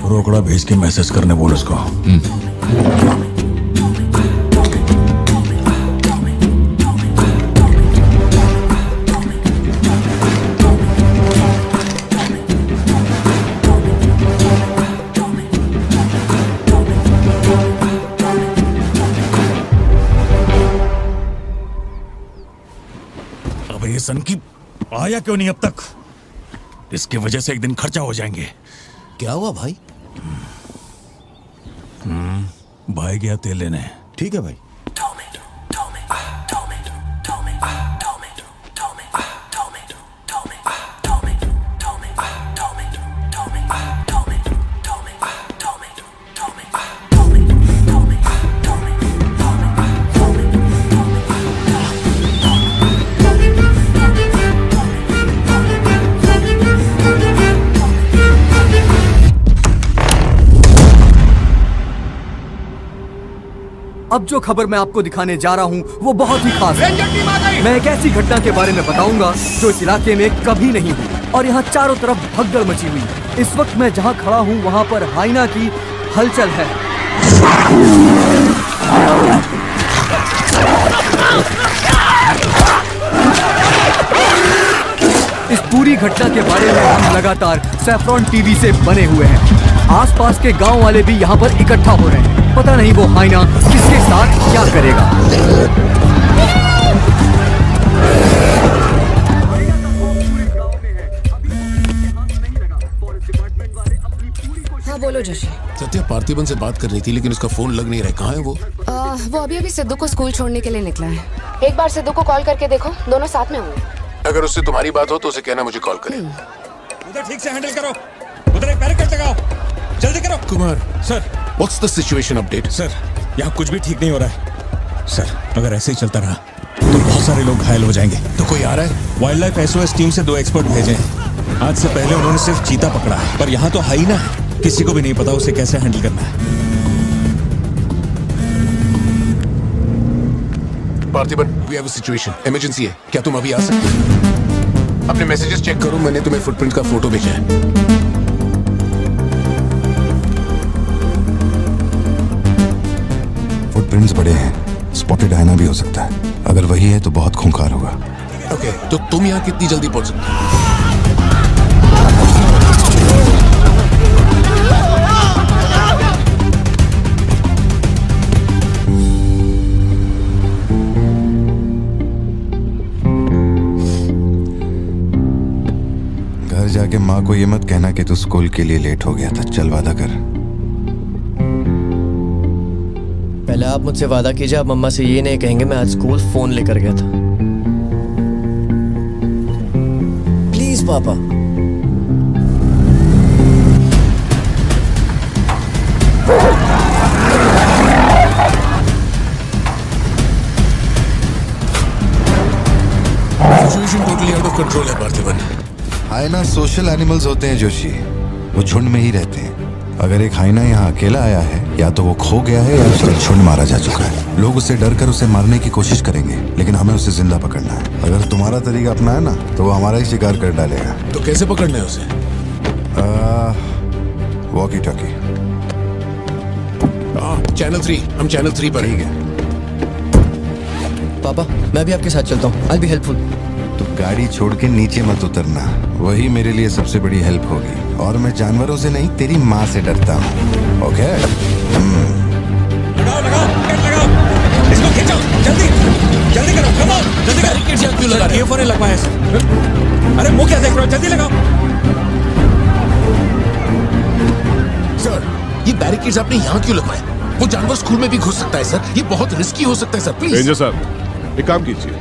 रोकड़ा भेज के मैसेज करने बोल उसको। अब ये सन की आया क्यों नहीं अब तक? इसकी वजह से एक दिन खर्चा हो जाएंगे। क्या हुआ भाई? भाई गया तेल लेने। ठीक है भाई। अब जो खबर मैं आपको दिखाने जा रहा हूँ वो बहुत ही खास है। मैं एक ऐसी घटना के बारे में बताऊंगा जो इस इलाके में कभी नहीं हुई और यहाँ चारों तरफ भगदड़ मची हुई है। इस वक्त मैं जहाँ खड़ा हूँ वहाँ पर हाइना की हलचल है। इस पूरी घटना के बारे में हम लगातार सैफ्रॉन टीवी से बने हुए हैं। आसपास के गांव वाले भी यहाँ पर इकट्ठा हो रहे हैं। पता नहीं वो हाइना किसके साथ क्या करेगा। हाँ बोलो जोशी। सत्या पार्थिबन से बात कर रही थी लेकिन उसका फोन लग नहीं रहा है। कहाँ है वो? वो अभी सिद्धू को स्कूल छोड़ने के लिए निकला है। एक बार सिद्धू को कॉल करके देखो, दोनों साथ में होंगे। अगर उससे तुम्हारी बात हो तो उसे कहना मुझे कॉल करे। उधर ठीक से हैंडल करो, उधर एक बैरिकेड लगाओ, जल्दी करो। Kumar sir, what's the situation update? Sir यहाँ कुछ भी ठीक नहीं हो रहा है सर। अगर ऐसे ही चलता रहा तो बहुत सारे लोग घायल हो जाएंगे। तो कोई आ रहा है? वाइल्ड लाइफ एसओएस टीम से 2 एक्सपर्ट भेजे हैं। आज से पहले उन्होंने सिर्फ चीता पकड़ा है, पर यहाँ तो हाइना है। किसी को भी नहीं पता उसे कैसे हैंडल करना है। Parthiban, we have a situation, emergency है। क्या तुम अभी आ सकते हो? अपने मैसेजेस चेक करो, मैंने तुम्हें फुटप्रिंट का फोटो भेजा है। फुटप्रिंट्स बड़े हैं, स्पॉटेड हाइना भी हो सकता है। अगर वही है तो बहुत खूंखार होगा। ओके, तो तुम यहाँ कितनी जल्दी पहुंच सकते हो? घर जाके माँ को ये मत कहना कि तू स्कूल के लिए लेट हो गया था। चल वादा कर। पहले आप मुझसे वादा कीजिए, आप मम्मा से ये नहीं कहेंगे मैं आज स्कूल फोन लेकर गया था। प्लीज पापा। Situation totally out of control है पार्थिबन। हाइना सोशल एनिमल्स होते हैं जोशी, वो झुंड में ही रहते हैं। अगर एक हाइना यहाँ अकेला आया है, या तो वो खो गया है या उसका झुंड मारा जा चुका है। लोग उससे डर कर उसे मारने की कोशिश करेंगे, लेकिन हमें उसे जिंदा पकड़ना है। अगर तुम्हारा तरीका अपनाया ना तो वो हमारा ही शिकार कर डालेगा। तो कैसे पकड़ना है उसे? Walkie talkie. चैनल 3, हम चैनल 3 पर ठीक हैं। है। पापा मैं भी आपके साथ चलता हूँ, आई बी हेल्पफुल। तो गाड़ी छोड़ के नीचे मत उतरना, वही मेरे लिए सबसे बड़ी हेल्प होगी। और मैं जानवरों से नहीं, तेरी माँ से डरता हूँ। ओके? लगाओ लगाओ, लगाओ, इसको खींचो, जल्दी जल्दी करो, कम ऑन, जल्दी करो। बैरिकेड्स यहाँ क्यों लगा रहे हो? ईयरफोन लगवाया सर। अरे मुंह क्या देख रहे हो, जल्दी लगाओ। सर, ये बैरिकेड्स आपने यहाँ क्यों लगवाए? वो जानवर स्कूल में भी घुस सकता है सर, ये बहुत रिस्की हो सकता है सर, प्लीज। रेंजर साहब, एक काम कीजिए,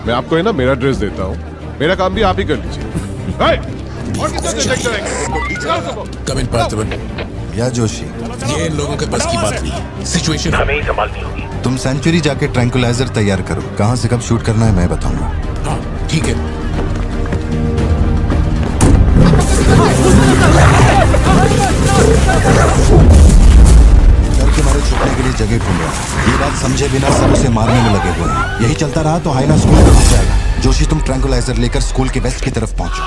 मैं आपको है ना मेरा ड्रेस देता हूँ, मेरा काम भी आप ही कर लीजिए। कम इन पार्थिबन। या जोशी, ये इन लोगों के बस की बात नहीं है। सिचुएशन हमें ही संभालनी होगी। तुम सेंचुरी जाके ट्रैंकुलाइजर तैयार करो। कहाँ से कब शूट करना है मैं बताऊंगा। हाँ ठीक है। जगह घूम रहा है। ये बात समझे बिना सब उसे मारने में लगे हुए हैं। यही चलता रहा तो हाइना स्कूल में घुस जाएगा। जोशी, तुम ट्रैंकुलाइजर लेकर स्कूल के वेस्ट की तरफ पहुंचो।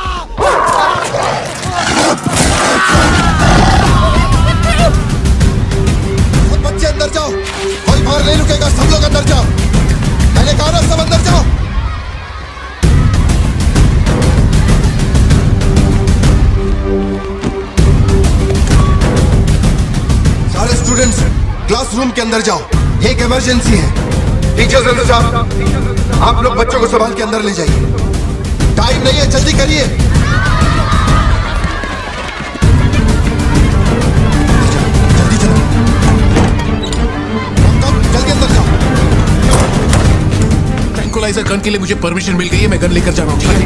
सब बच्चे अंदर जाओ, कोई बाहर नहीं रुकेगा, सब लोग अंदर जाओ। मैंने कहा ना, सब अंदर जाओ। सारे स्टूडेंट्स क्लासरूम के अंदर जाओ, एक इमरजेंसी है। टीचर्स अंदर जाओ, आप लोग बच्चों को संभाल के अंदर ले जाइए। टाइम नहीं है, जल्दी करिए। जल्दी चलो, जल्दी अंदर जाओ। ट्रैंकुलाइजर गन के लिए मुझे परमिशन मिल गई है, मैं गन लेकर जा रहा हूँ, ठीक है?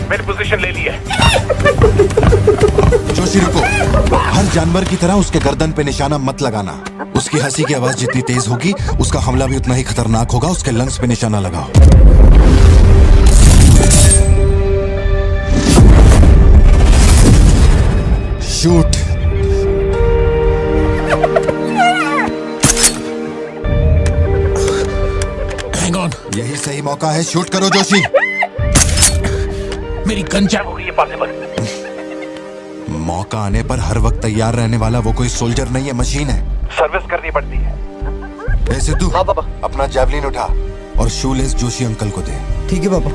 मैंने पोजीशन ले ली है। जोशी रुको, हर जानवर की तरह उसके गर्दन पे निशाना मत लगाना। उसकी हंसी की आवाज जितनी तेज होगी, उसका हमला भी उतना ही खतरनाक होगा। उसके लंग्स पे निशाना लगाओ। शूट। हैंग ऑन, यही सही मौका है, शूट करो जोशी। मेरी गन जैम हो रही है पॉसिबल। मौका आने पर हर वक्त तैयार रहने वाला वो कोई सोल्जर नहीं है, मशीन है। सर्विस करनी पड़ती है। ए सिद्धू, हाँ पापा। अपना जैवलिन उठा और शूलेस जोशी अंकल को दे। ठीक है पापा।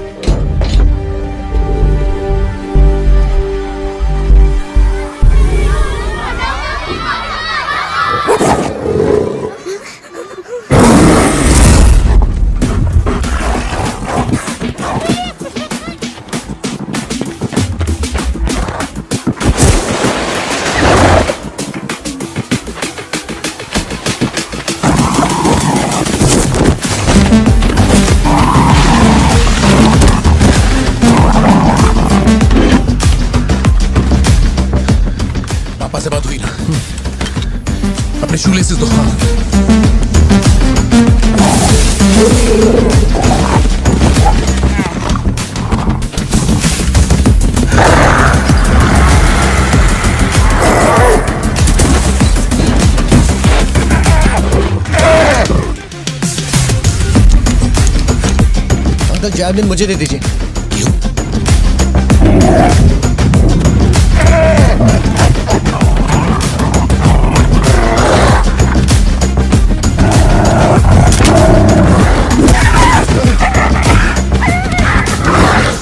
पापा से बात हुई ना? अपने शूलेसेस दो। अंकल जैवलिन मुझे दे दीजिए।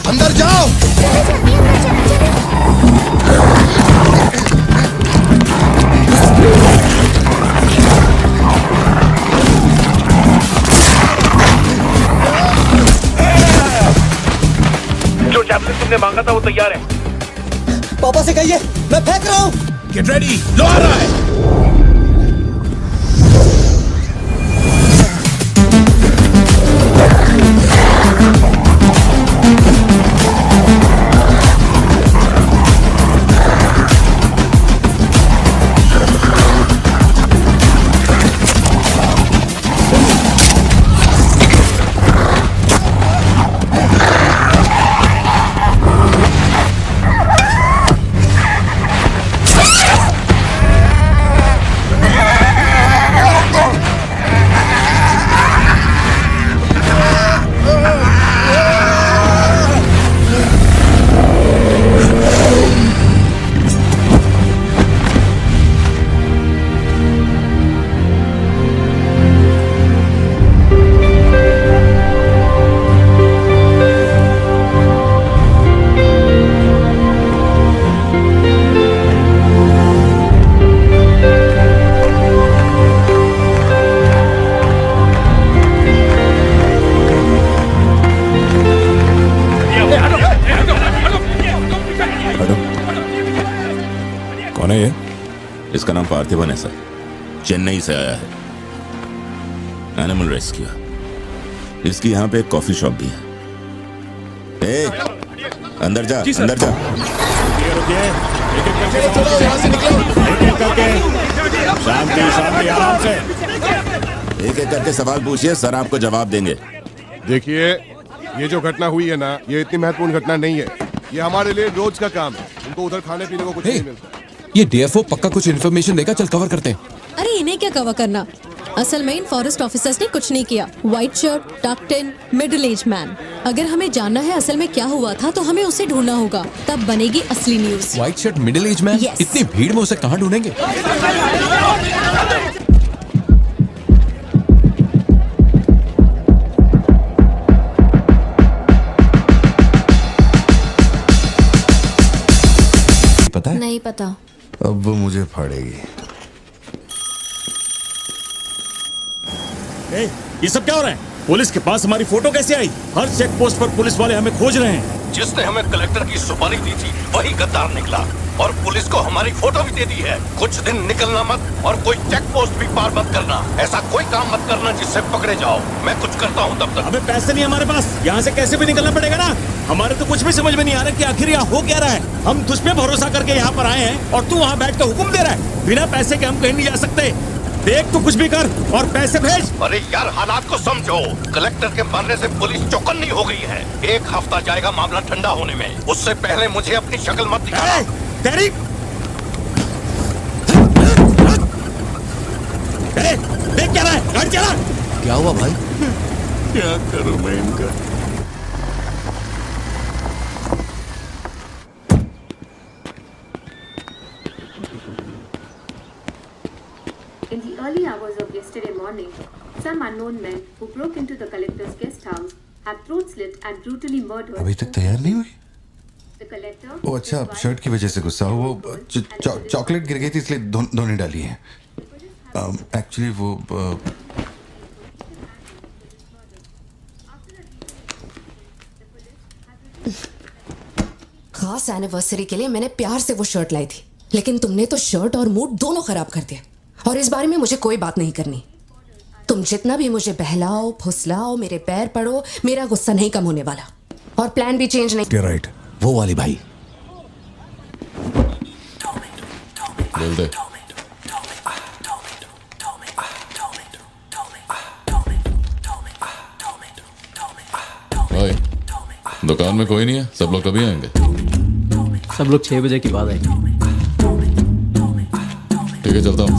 अंदर जाओ। जो जैवलिन तुमने मांगा था वो तैयार है। पापा से कहिए मैं फेंक रहा हूँ। गेट रेडी, लो आ रहा है। इसका नाम पार्थिवन है सर, चेन्नई से आया है, एनिमल रेस्क्यू। इसकी यहाँ पे एक कॉफी शॉप भी है। ए, अंदर जा, अंदर जा। शांति शांति, आराम से। एक एक करके सवाल पूछिए, सर आपको जवाब देंगे। देखिए, ये जो घटना हुई है ना, ये इतनी महत्वपूर्ण घटना नहीं है। ये हमारे लिए रोज का काम है। उनको उधर खाने पीने को कुछ नहीं मिलता। ये डीएफओ पक्का कुछ इन्फॉर्मेशन देगा, चल कवर करते हैं। अरे इन्हें क्या कवर करना, असल में इन फॉरेस्ट ऑफिसर्स ने कुछ नहीं किया। व्हाइट शर्ट, टक्ड इन, मिडिल एज मैन। अगर हमें जानना है असल में क्या हुआ था तो हमें उसे ढूंढना होगा, तब बनेगी असली news. White shirt, middle age man, इतनी भीड़ में उसे कहाँ ढूंढेंगे? पता है? नहीं पता। अब वो मुझे फाड़ेगी। ये सब क्या हो रहा है? पुलिस के पास हमारी फोटो कैसे आई? हर चेक पोस्ट पर पुलिस वाले हमें खोज रहे हैं। जिसने हमें कलेक्टर की सुपारी दी थी वही गद्दार निकला और पुलिस को हमारी फोटो भी दे दी है। कुछ दिन निकलना मत और कोई चेक पोस्ट भी पार मत करना। ऐसा कोई काम मत करना जिससे पकड़े जाओ। मैं कुछ करता हूँ तब तक। हमें पैसे नहीं हमारे पास, यहाँ से कैसे भी निकलना पड़ेगा ना। हमारे तो कुछ भी समझ में नहीं आ रहा कि आखिर यहाँ हो क्या रहा है। हम तुझ पे भरोसा करके यहाँ पर आए हैं और तू वहाँ बैठ कर हुक्म दे रहा है। बिना पैसे के हम कहीं नहीं जा सकते। देख तू कुछ भी कर और पैसे भेज। अरे यार, हालात को समझो। कलेक्टर के मारने से पुलिस चौकन्नी हो गई है। 1 हफ्ता जाएगा मामला ठंडा होने में। उससे पहले मुझे अपनी शक्ल मत दिखाना। तेरी देख क्या रहा है? गाड़ी चला। क्या हुआ भाई? क्या करूं मैं इनका? In the early hours of yesterday morning, some unknown men who broke into the collector's guest house have throat slit and brutally murdered. अभी तक तैयार नहीं हुई? The collector. वो अच्छा, शर्ट की वजह से गुस्सा हो। वो चॉकलेट गिर गई थी इसलिए धोने डाली है। एक्चुअली वो खास एनिवर्सरी के लिए मैंने प्यार से वो शर्ट लाई थी, लेकिन तुमने तो शर्ट और मूड दोनों खराब कर दिया। और इस बारे में मुझे कोई बात नहीं करनी। तुम जितना भी मुझे बहलाओ फुसलाओ, मेरे पैर पड़ो, मेरा गुस्सा नहीं कम होने वाला और प्लान भी चेंज नहीं। राइट, वो वाली भाई। बोल दे। भाई, दुकान में कोई नहीं है, सब लोग कभी आएंगे? सब लोग 6 बजे के बाद आएंगे। ठीक है, चलता हूँ।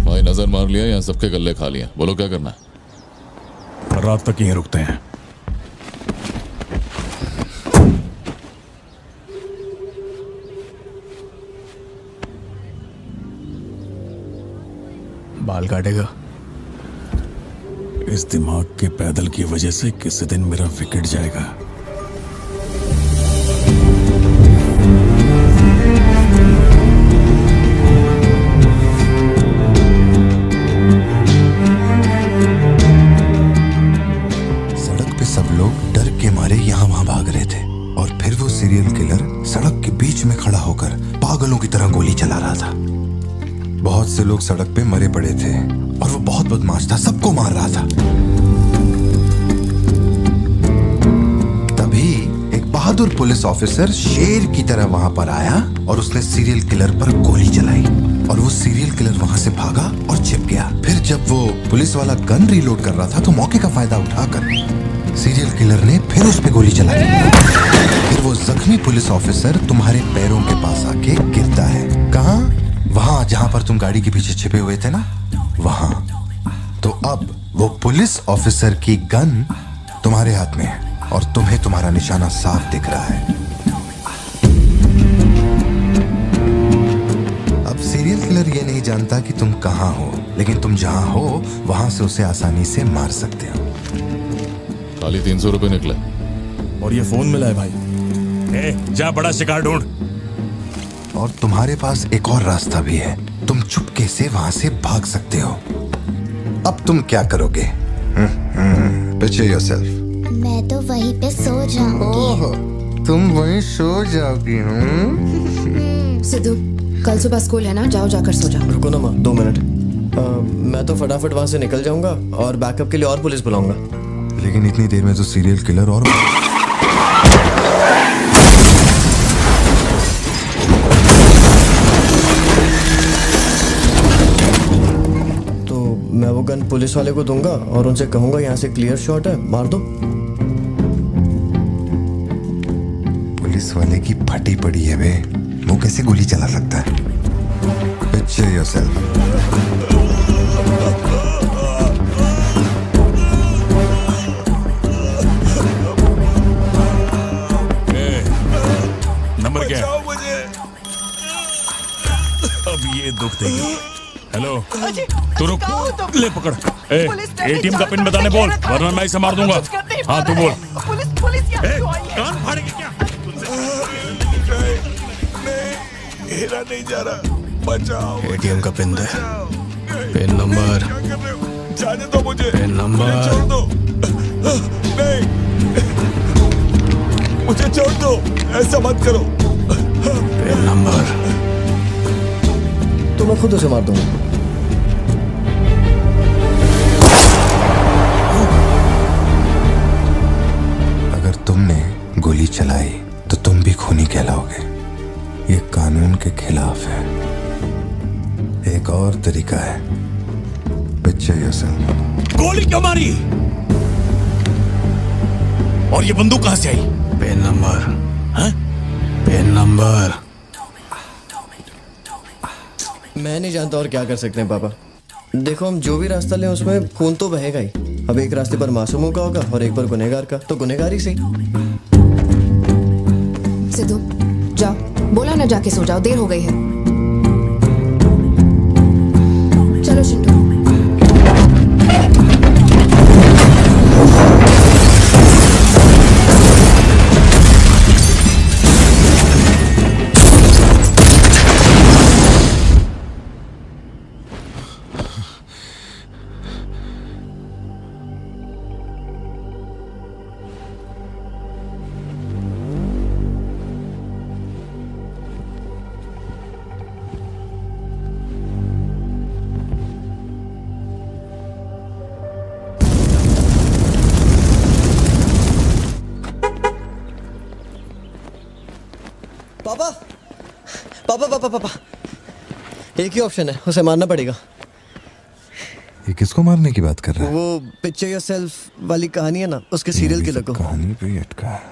भाई नजर मार लिया, यहाँ सबके गल्ले खा लिया। बोलो क्या करना है? रात तक यहीं रुकते हैं। बाल काटेगा? इस दिमाग के पैदल की वजह से किसी दिन मेरा विकेट जाएगा। सड़क पे सब लोग डर के मारे यहाँ वहाँ भाग रहे थे और फिर वो सीरियल किलर सड़क के बीच में खड़ा होकर पागलों की तरह गोली चला रहा था। बहुत से लोग सड़क पे मरे पड़े थे और वो बहुत बदमाश था, सबको मार रहा था। तभी एक बहादुर पुलिस ऑफिसर शेर की तरह वहां पर आया और उसने सीरियल किलर पर गोली चलाई और वो सीरियल किलर वहां से भागा और छिप गया। फिर जब वो पुलिस वाला गन रीलोड कर रहा था तो मौके का फायदा उठाकर सीरियल किलर ने फिर उस पे गोली चलाई। फिर वो जख्मी पुलिस ऑफिसर तुम्हारे पैरों के पास आके गिरता है। कहाँ? वहां जहां पर तुम गाड़ी के पीछे छिपे हुए थे ना, वहां। तो अब वो पुलिस ऑफिसर की गन तुम्हारे हाथ में है और तुम्हें तुम्हारा निशाना साफ दिख रहा है। अब सीरियल किलर ये नहीं जानता कि तुम कहां हो, लेकिन तुम जहां हो वहां से उसे आसानी से मार सकते हो। खाली 300 रुपए निकले और ये फोन मिला है भाई। जा बड़ा शिकार ढूंढ। और तुम्हारे पास एक और रास्ता भी है, तुम चुपके से वहां से भाग सकते हो। अब तुम क्या करोगे? Picture yourself. मैं तो वहीं पे सो जाऊंगी। तुम वहीं सो जाओगी? सिद्धू, कल सुबह स्कूल है ना, जाओ जाकर सो जाओ। रुको ना माँ, 2 मिनट। मैं तो फटाफट वहाँ से निकल जाऊंगा और बैकअप के लिए और पुलिस बुलाऊंगा। लेकिन इतनी देर में तो सीरियल किलर और मैं वो गन पुलिस वाले को दूंगा और उनसे कहूंगा यहाँ से क्लियर शॉट है, मार दो। पुलिस वाले की फटी पड़ी है बे, वो कैसे गोली चला सकता है? Picture yourself. नंबर क्या है? अब ये दुख देगी। हेलो, तू रुक, ले पकड़। एटीएम का पिन बताने बोल, वरना मैं इसे मार दूंगा। हाँ तू बोल। कान फाड़ेगी क्या? मेरा नहीं जा रहा, बचाओ। एटीएम का पिन दे, पिन नंबर। जाने दो मुझे, पिन नंबर। छोड़ दो, नहीं, मुझे छोड़ दो, ऐसा मत करो। पिन नंबर तो मैं खुद उसे मार दूंगा। अगर तुमने गोली चलाई तो तुम भी खूनी कहलाओगे। ये कानून के खिलाफ है। एक और तरीका है। Picture yourself. गोली क्यों मारी? और ये बंदूक कहां से आई? Pin number. हाँ? Pin number. मैं नहीं जानता और क्या कर सकते हैं पापा। देखो, हम जो भी रास्ता लें उसमें खून तो बहेगा ही। अब एक रास्ते पर मासूमों का होगा और एक पर गुनहगार का, तो गुनहगार ही सही। सिद्धू, जाओ, बोला ना जाके सो जाओ, देर हो गई है। चलो चिंटू। पापा पापा पापा पापा, एक ही ऑप्शन है, उसे मारना पड़ेगा। ये किसको मारने की बात कर रहा है? वो पिक्चर योरसेल्फ वाली कहानी है ना, उसके सीरियल किलर को। कहानी पे ही अटका है।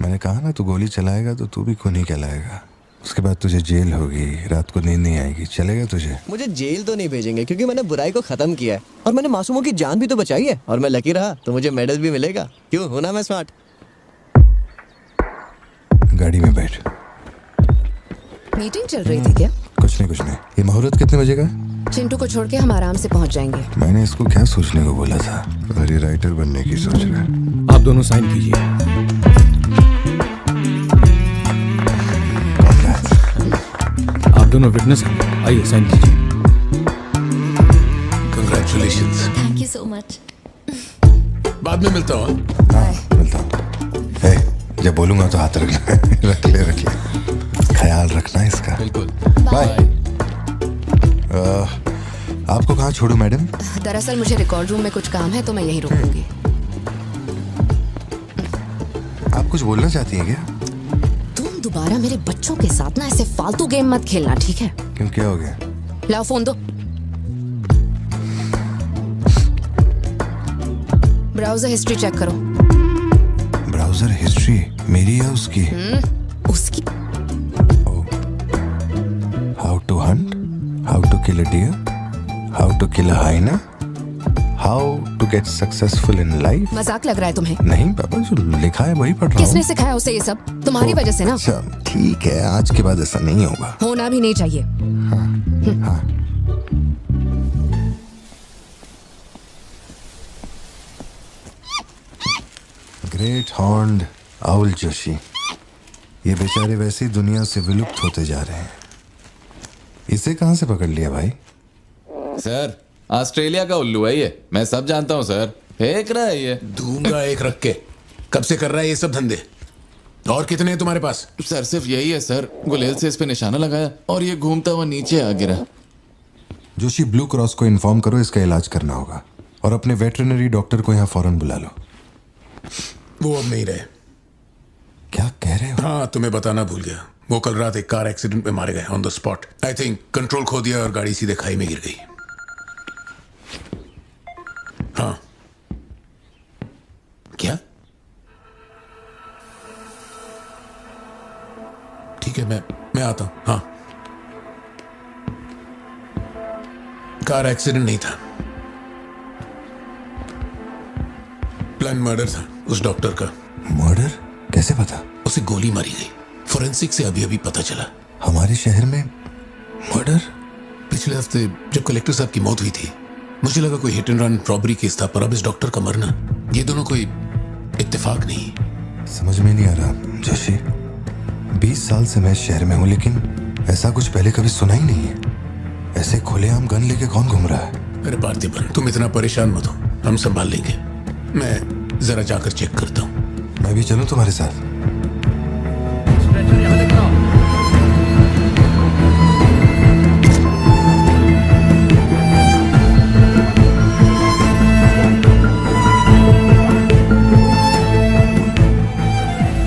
मैंने कहा ना, तू गोली चलाएगा तो तू भी खूनी कहलाएगा। उसके बाद तुझे जेल होगी, रात को नींद नहीं आएगी। चलेगा तुझे? मुझे जेल तो नहीं भेजेंगे, क्योंकि मैंने बुराई को खत्म किया है और मैंने मासूमों की जान भी तो बचाई है। और मैं लकी रहा तो मुझे मेडल भी मिलेगा। क्यों, होना मैं स्मार्ट। गाड़ी में बैठ। मीटिंग चल रही थी क्या? कुछ नहीं। ये मुहूर्त कितने बजे का? चिंटू को छोड़ के हम आराम से पहुंच जाएंगे। मैंने इसको क्या सोचने को बोला था? और ये राइटर बनने की सोच रहा है। आप दोनों साइन कीजिए। आप दोनों विटनेस हैं, आइए साइन कीजिए। Congratulations. Thank you so much. बाद में मिलता हूँ। हाँ, मिलता हूँ। जब बोलूंगा तो हाथ रखना। रख ले, ख्याल रखना इसका। बिल्कुल। बाय। आपको कहाँ छोड़ूं मैडम? दरअसल मुझे रिकॉर्ड रूम में कुछ काम है, तो मैं यहीं रुकूंगी। आप कुछ बोलना चाहती हैं क्या? तुम दोबारा मेरे बच्चों के साथ ना ऐसे फालतू गेम मत खेलना, ठीक है? क्यों, क्या हो गया? लाओ फोन दो। ब्राउजर हिस्ट्री चेक करो। ब्राउजर हिस्ट्री मेरी या उसकी? उसकी। How to hunt, how to kill a deer, how to kill a hyena, how to get successful in life. मजाक लग रहा है तुम्हें? नहीं पापा, जो लिखा है वही पढ़ रहा हूँ। किसने सिखाया उसे ये सब? तुम्हारी वजह से ना। अच्छा ठीक है, आज के बाद ऐसा नहीं होगा। होना भी नहीं चाहिए। हाँ। ग्रेट हॉर्न्ड आउल जोशी, ये बेचारे वैसी दुनिया से विलुप्त होते जा रहे हैं। इसे कहां से पकड़ लिया भाई? सर, ऑस्ट्रेलिया का उल्लू है ये, मैं सब जानता हूँ सर। फेंक रहा है ये। दूंगा एक रख के। कब से कर रहा है ये सब धंधे? और कितने हैं तुम्हारे पास? सर सिर्फ यही है सर। गुलेल से इस पे निशाना लगाया और ये घूमता हुआ नीचे आ गिरा। जोशी, ब्लू क्रॉस को इन्फॉर्म करो, इसका इलाज करना होगा। और अपने वेटरनरी डॉक्टर को यहाँ फौरन बुला लो। वो अब नहीं रहे। क्या कह रहे हो? हाँ, तुम्हें बताना भूल गया। वो कल रात एक कार एक्सीडेंट में मारे गए on the spot. I think control खो दिया और गाड़ी सीधे खाई में गिर गई। हाँ। क्या? ठीक है, मैं आता हूं। हाँ, कार एक्सीडेंट नहीं था, प्लान मर्डर था उस डॉक्टर का। मर्डर? कैसे पता? उसे गोली मारी गई। फोरेंसिक से अभी अभी पता चला। हमारे शहर में मर्डर? पिछले हफ्ते जब कलेक्टर साहब की मौत हुई थी, मुझे लगा कोई hit and run robbery case था, पर अब इस डॉक्टर का मरना, ये दोनों कोई इत्तेफाक नहीं। समझ में नहीं आ रहा जोशी। 20 साल से मैं इस शहर में हूं, लेकिन ऐसा कुछ पहले कभी सुना ही नहीं है। ऐसे खुलेआम गन लेके कौन घूम रहा है? अरे पार्थिबन, तुम इतना परेशान मत हो, हम संभाल लेंगे। मैं जरा जाकर चेक करता हूँ। मैं भी चलूं तुम्हारे साथ?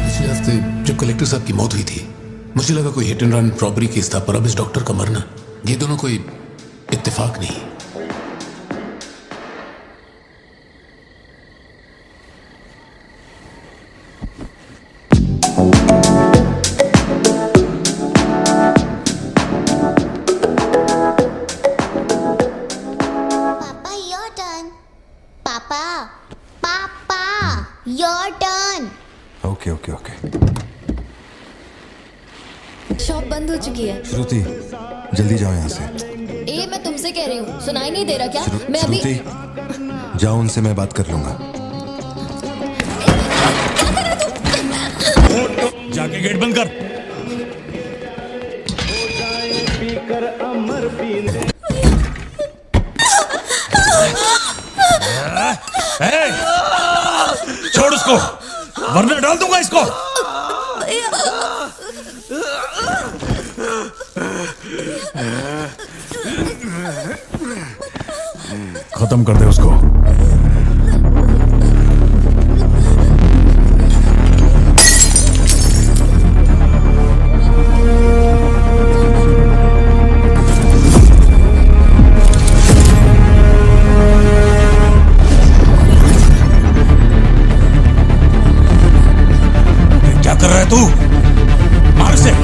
पिछले हफ्ते जब कलेक्टर साहब की मौत हुई थी, मुझे लगा कोई hit and run robbery case था, पर अब इस डॉक्टर का मरना, ये दोनों कोई इत्तेफाक नहीं। शॉप बंद हो चुकी है। श्रुति, जल्दी जाओ यहाँ से। ए, मैं तुमसे कह रही हूँ, सुनाई नहीं दे रहा क्या? मैं अभी श्रुति, जाओ, उनसे मैं बात कर लूंगा। जाके गेट बंद कर। छोड़ उसको, वरना डाल दूंगा इसको। खत्म कर दे उसको। क्या कर रहा है तू? मार से।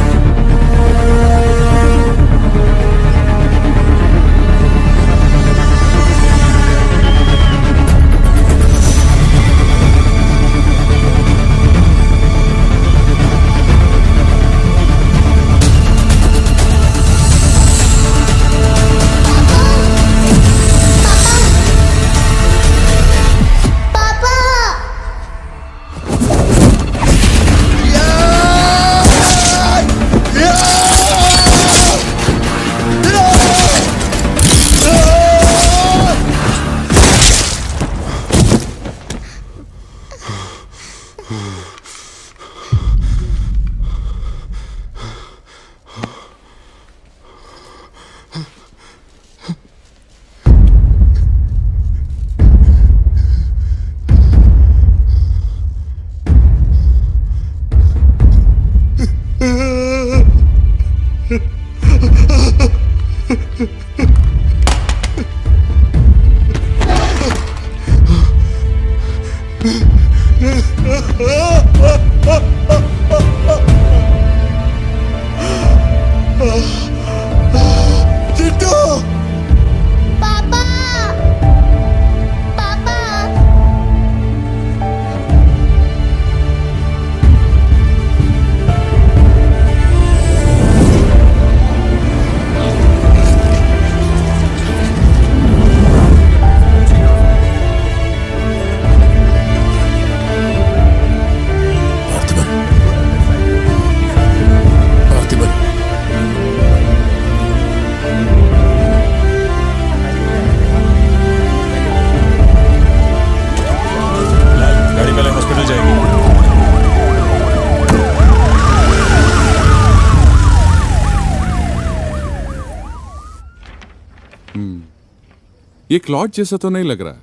ये क्लॉट जैसा तो नहीं लग रहा है।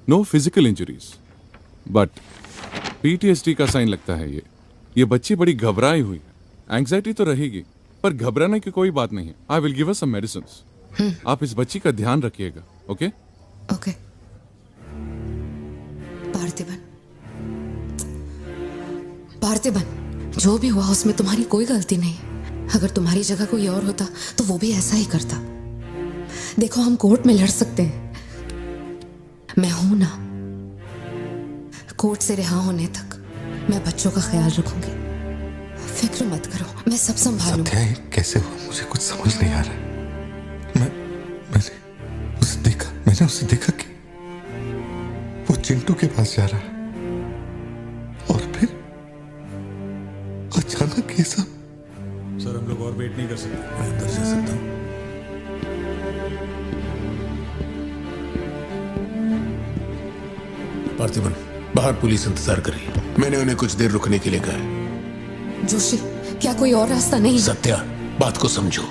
No physical injuries, but PTSD का साइन लगता है ये बच्ची बड़ी घबराई हुई है। एंग्जाइटी तो रहेगी, पर घबराने की कोई बात नहीं है। I will give her some medicine. आप इस बच्ची का ध्यान रखिएगा, ओके? ओके। पार्थिबन, जो भी हुआ उसमें तुम्हारी कोई गलती नहीं। अगर तुम्हारी जगह कोई और होता तो वो भी ऐसा ही करता। देखो, हम कोर्ट में लड़ सकते हैं, मैं हूं ना। कोर्ट से रिहा होने तक मैं बच्चों का ख्याल रखूंगी। फिक्र मत करो, मैं सब संभालूंगी। सत्या, ये कैसे हुआ मुझे कुछ समझ नहीं आ रहा। मैंने उसे देखा कि वो चिंटू के पास जा रहा है, और फिर अचानक ये सब। सर, हम लोग और वेट नहीं कर सकते। मैं अंदर जा सकता हूँ? पार्थिबन, बाहर पुलिस इंतजार कर रही है। मैंने उन्हें कुछ देर रुकने के लिए कहा है। जोशी, क्या कोई और रास्ता नहीं? सत्या, बात को समझो,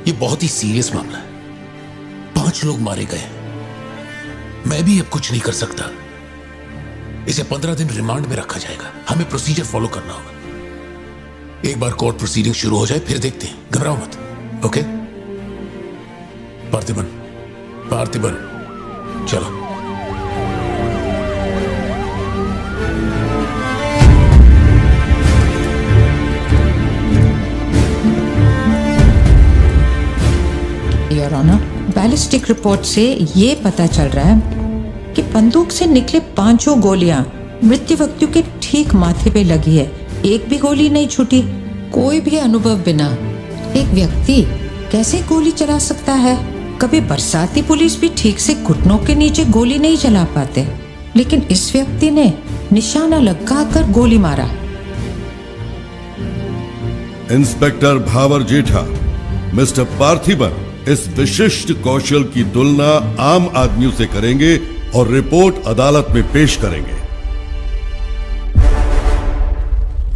ये बहुत ही सीरियस मामला है। 5 लोग मारे गए। मैं भी अब कुछ नहीं कर सकता। इसे 15 दिन रिमांड में रखा जाएगा। हमें प्रोसीजर फॉलो करना होगा। एक बार कोर्ट प्रोसीडिंग शुरू हो जाए फिर देखते हैं। घबराओ मत, ओके? पार्थिबन, चलो। योर ऑनर, बैलिस्टिक रिपोर्ट से ये पता चल रहा है कि बंदूक से निकले 5 गोलियां मृत्यु व्यक्ति के ठीक माथे पे लगी है। एक भी गोली नहीं छूटी। कोई भी अनुभव बिना एक व्यक्ति कैसे गोली चला सकता है? कभी बरसाती पुलिस भी ठीक से घुटनों के नीचे गोली नहीं चला पाते, लेकिन इस व्यक्ति ने निशाना लगाकर गोली मारा। इंस्पेक्टर भावर जेठा, मिस्टर पार्थिबन इस विशिष्ट कौशल की तुलना आम आदमियों से करेंगे और रिपोर्ट अदालत में पेश करेंगे।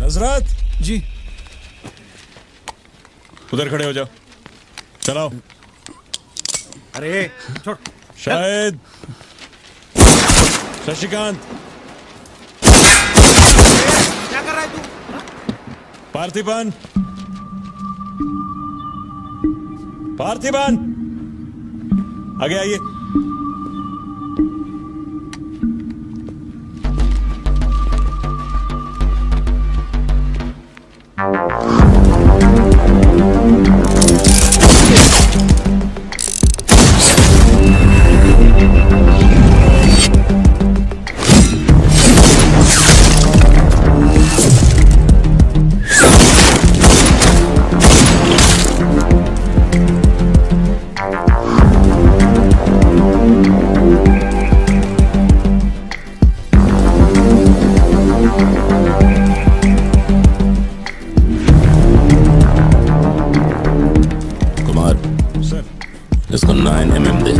नजरत जी, उधर खड़े हो जाओ। चलाओ। अरे छोड़। शायद शशिकांत, क्या कर रहा है तू? पार्थिबन, आगे आइए। इसको 9 mm दे।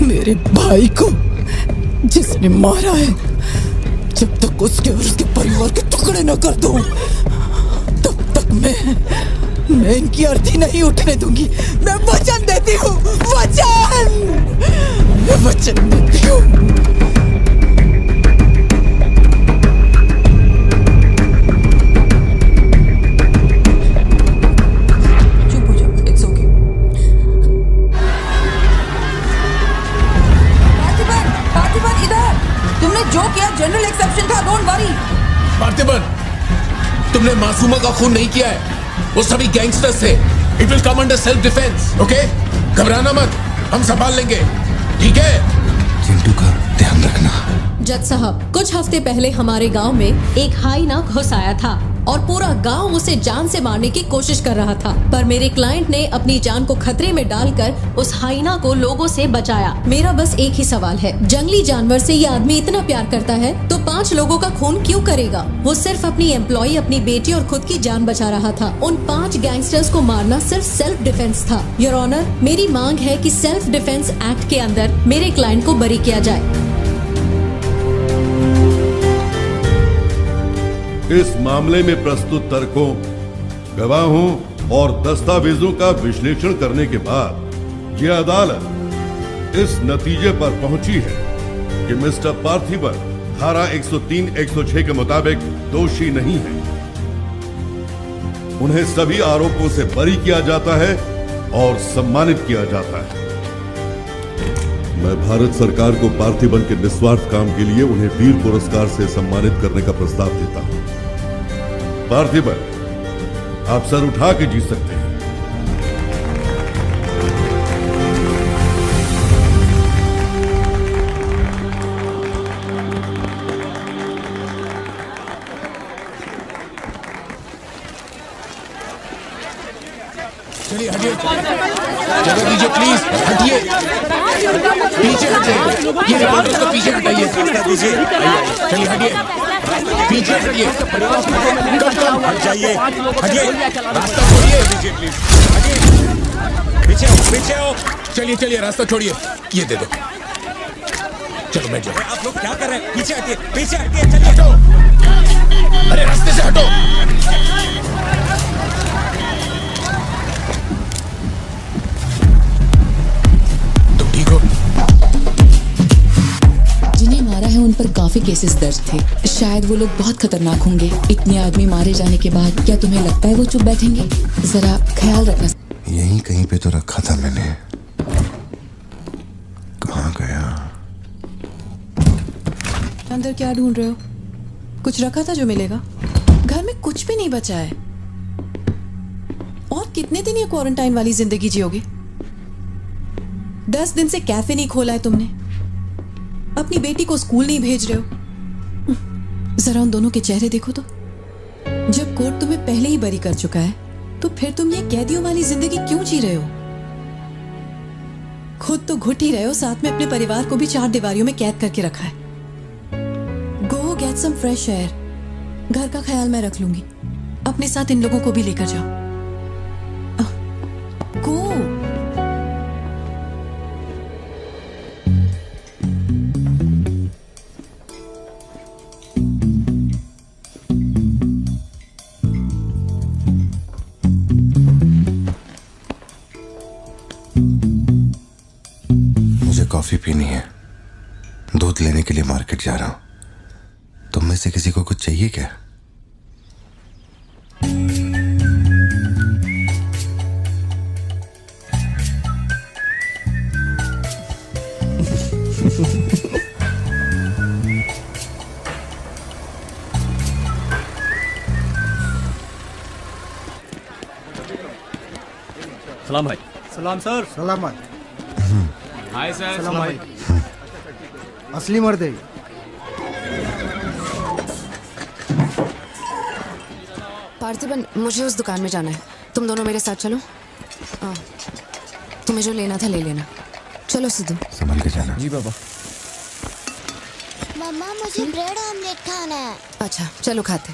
मेरे भाई को जिसने मारा है, जब तक उसके और उसके परिवार के टुकड़े न कर दूं, तब तक मैं इनकी अर्थी नहीं उठने दूंगी। मैं वचन देती हूँ, वचन देती हूँ। जो किया जनरल एक्सेप्शन था, डोंट वरी। पार्थिबन, तुमने मासूमा का खून नहीं किया है। वो सभी गैंगस्टर्स थे। It will come under self defence, okay? घबराना मत, हम संभाल लेंगे, ठीक है? जज साहब, कुछ हफ्ते पहले हमारे गांव में एक हाइना घुस आया था और पूरा गांव उसे जान से मारने की कोशिश कर रहा था, पर मेरे क्लाइंट ने अपनी जान को खतरे में डालकर उस हाइना को लोगों से बचाया। मेरा बस एक ही सवाल है, जंगली जानवर से ये आदमी इतना प्यार करता है तो 5 लोगों का खून क्यों करेगा? वो सिर्फ अपनी एम्प्लॉय, अपनी बेटी और खुद की जान बचा रहा था। उन 5 गैंगस्टर्स को मारना सिर्फ सेल्फ डिफेंस था। योर ऑनर, मेरी मांग है कि सेल्फ डिफेंस एक्ट के अंदर मेरे क्लाइंट को बरी किया जाए। इस मामले में प्रस्तुत तर्कों, गवाहों और दस्तावेजों का विश्लेषण करने के बाद यह अदालत इस नतीजे पर पहुंची है कि मिस्टर पार्थिबन धारा 103-106 के मुताबिक दोषी नहीं है। उन्हें सभी आरोपों से बरी किया जाता है और सम्मानित किया जाता है। मैं भारत सरकार को पार्थिबन के निस्वार्थ काम के लिए उन्हें वीर पुरस्कार से सम्मानित करने का प्रस्ताव देता हूं। पार्थिबन, आप सर उठा के जी सकते हैं। चलिए हटिए, जगह दीजिए प्लीज, हटिए, पीछे हटिए, ये रिपोर्टर्स को पीछे हटाइए, चलिए हटिए, पीछे हटिए, हट जाइए, हटिए, रास्ता छोड़िए, दीजिए प्लीज, हटिए, पीछे हो, चलिए चलिए रास्ता छोड़िए, ये दे दो, चलो बैठ जाओ। आप लोग क्या कर रहे हैं? पीछे हटिए, चलिए हटो, अरे रास्ते से हटो। जिन्हें मारा है उन पर काफी केसेस दर्ज थे। शायद वो लोग बहुत खतरनाक होंगे। इतने आदमी मारे जाने के बाद क्या तुम्हें लगता है वो चुप बैठेंगे? जरा ख्याल रखना। यहीं कहीं पे तो रखा था मैंने, कहाँ गया? अंदर क्या ढूंढ रहे हो? कुछ रखा था जो मिलेगा? घर में कुछ भी नहीं बचा है। और कितने दिन ये क्वारंटाइन वाली जिंदगी जियोगे? 10 दिन से कैफे नहीं खोला है तुमने, अपनी बेटी को स्कूल नहीं भेज रहे हो। जरा उन दोनों के चेहरे देखो तो। जब कोर्ट तुम्हें पहले ही बरी कर चुका है तो फिर तुम ये कैदियों वाली जिंदगी क्यों जी रहे हो? खुद तो घुट ही रहे हो, साथ में अपने परिवार को भी 4 दीवारियों में कैद करके रखा है। Go get some fresh air. घर का ख्याल मैं रख लूंगी। अपने साथ इन लोगों को भी लेकर जाओ। गो। कॉफी पीनी है, दूध लेने के लिए मार्केट जा रहा हूं। तुम में से किसी को कुछ चाहिए क्या? सलाम भाई। सलाम सर। सलामत। Hi sir. सलाम भाई। असली मर्द है। पार्थिबन, मुझे उस दुकान में जाना है, तुम दोनों मेरे साथ चलो। तुम्हें जो लेना था ले लेना। चलो सिद्धू। संभल के जाना। जी बाबा। मम्मा मुझे ब्रेड ऑमलेट खाना है। अच्छा चलो खाते।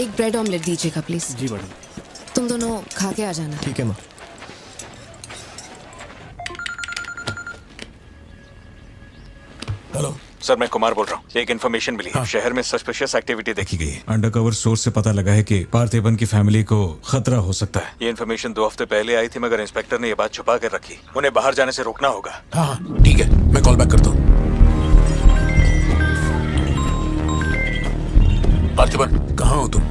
एक ब्रेड ऑमलेट दीजिएगा प्लीज। जी मैडम। तुम दोनों खा के आ जाना। ठीक है माँ। हेलो सर, मैं कुमार बोल रहा हूँ। एक इन्फॉर्मेशन मिली है। शहर में सस्पिशियस एक्टिविटी देखी गई है। अंडरकवर सोर्स से पता लगा है कि पार्थिबन की फैमिली को खतरा हो सकता है। ये इन्फॉर्मेशन 2 हफ्ते पहले आई थी, मगर इंस्पेक्टर ने ये बात छुपा कर रखी। उन्हें बाहर जाने से रोकना होगा। हाँ ठीक है, मैं कॉल बैक करता हूँ। पार्थिबन, कहाँ हो तुम?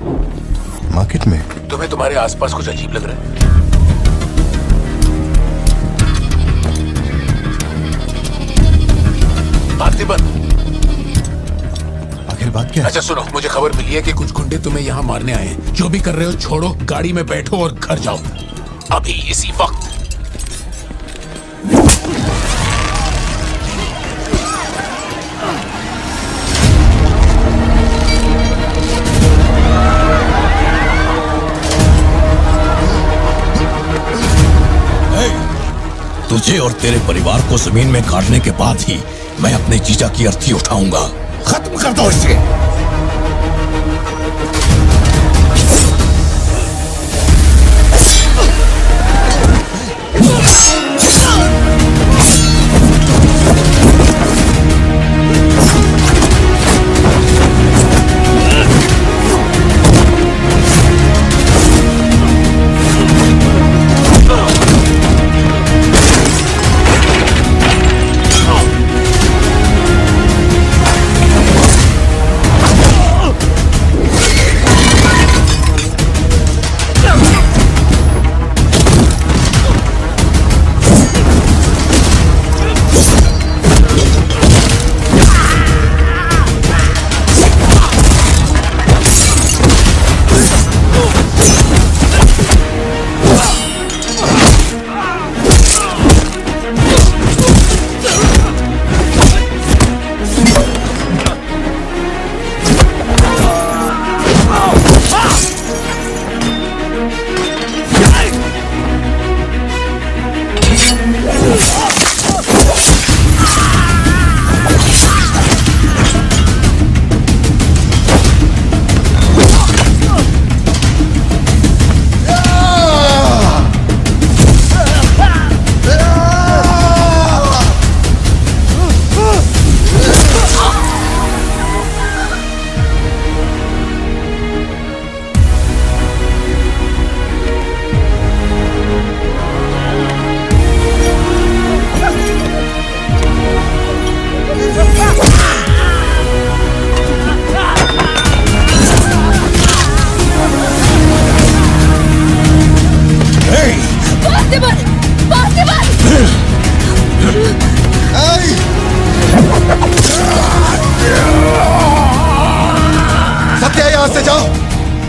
मार्केट में। तुम्हें तुम्हारे आसपास कुछ अजीब लग रहा है? पार्थिबन, आखिर बात क्या है? अच्छा सुनो, मुझे खबर मिली है कि कुछ गुंडे तुम्हें यहाँ मारने आए हैं। जो भी कर रहे हो छोड़ो, गाड़ी में बैठो और घर जाओ अभी इसी वक्त। तुझे और तेरे परिवार को जमीन में गाड़ने के बाद ही मैं अपने जीजा की अर्थी उठाऊंगा। खत्म कर दो इसे।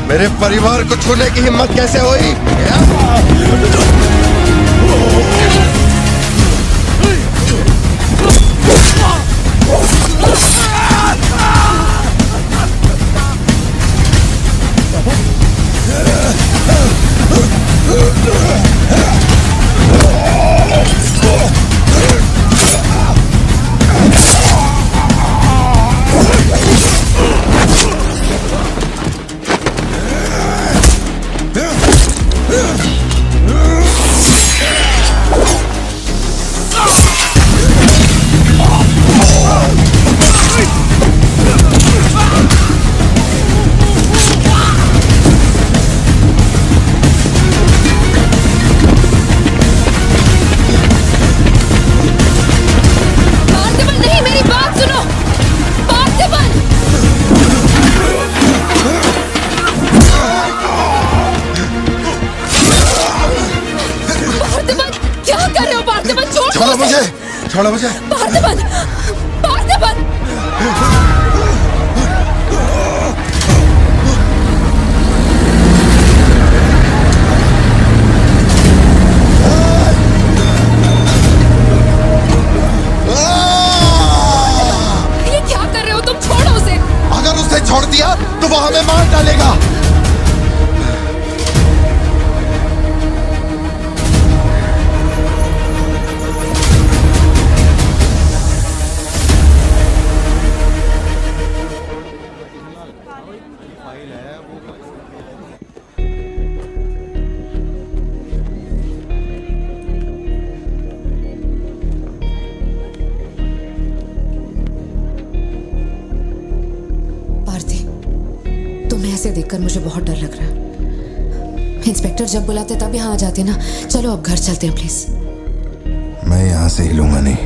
मेरे परिवार को छूने की हिम्मत कैसे हुई? छोड़ो मुझे। पार्थिबन! पार्थिबन! ये क्या कर रहे हो तुम? छोड़ो उसे। अगर उसे छोड़ दिया तो वो हमें मार डालेगा। ऐसे देखकर मुझे बहुत डर लग रहा है। इंस्पेक्टर जब बुलाते तब यहाँ आ जाते ना। चलो अब घर चलते हैं प्लीज। मैं यहाँ से हिलूंगा नहीं।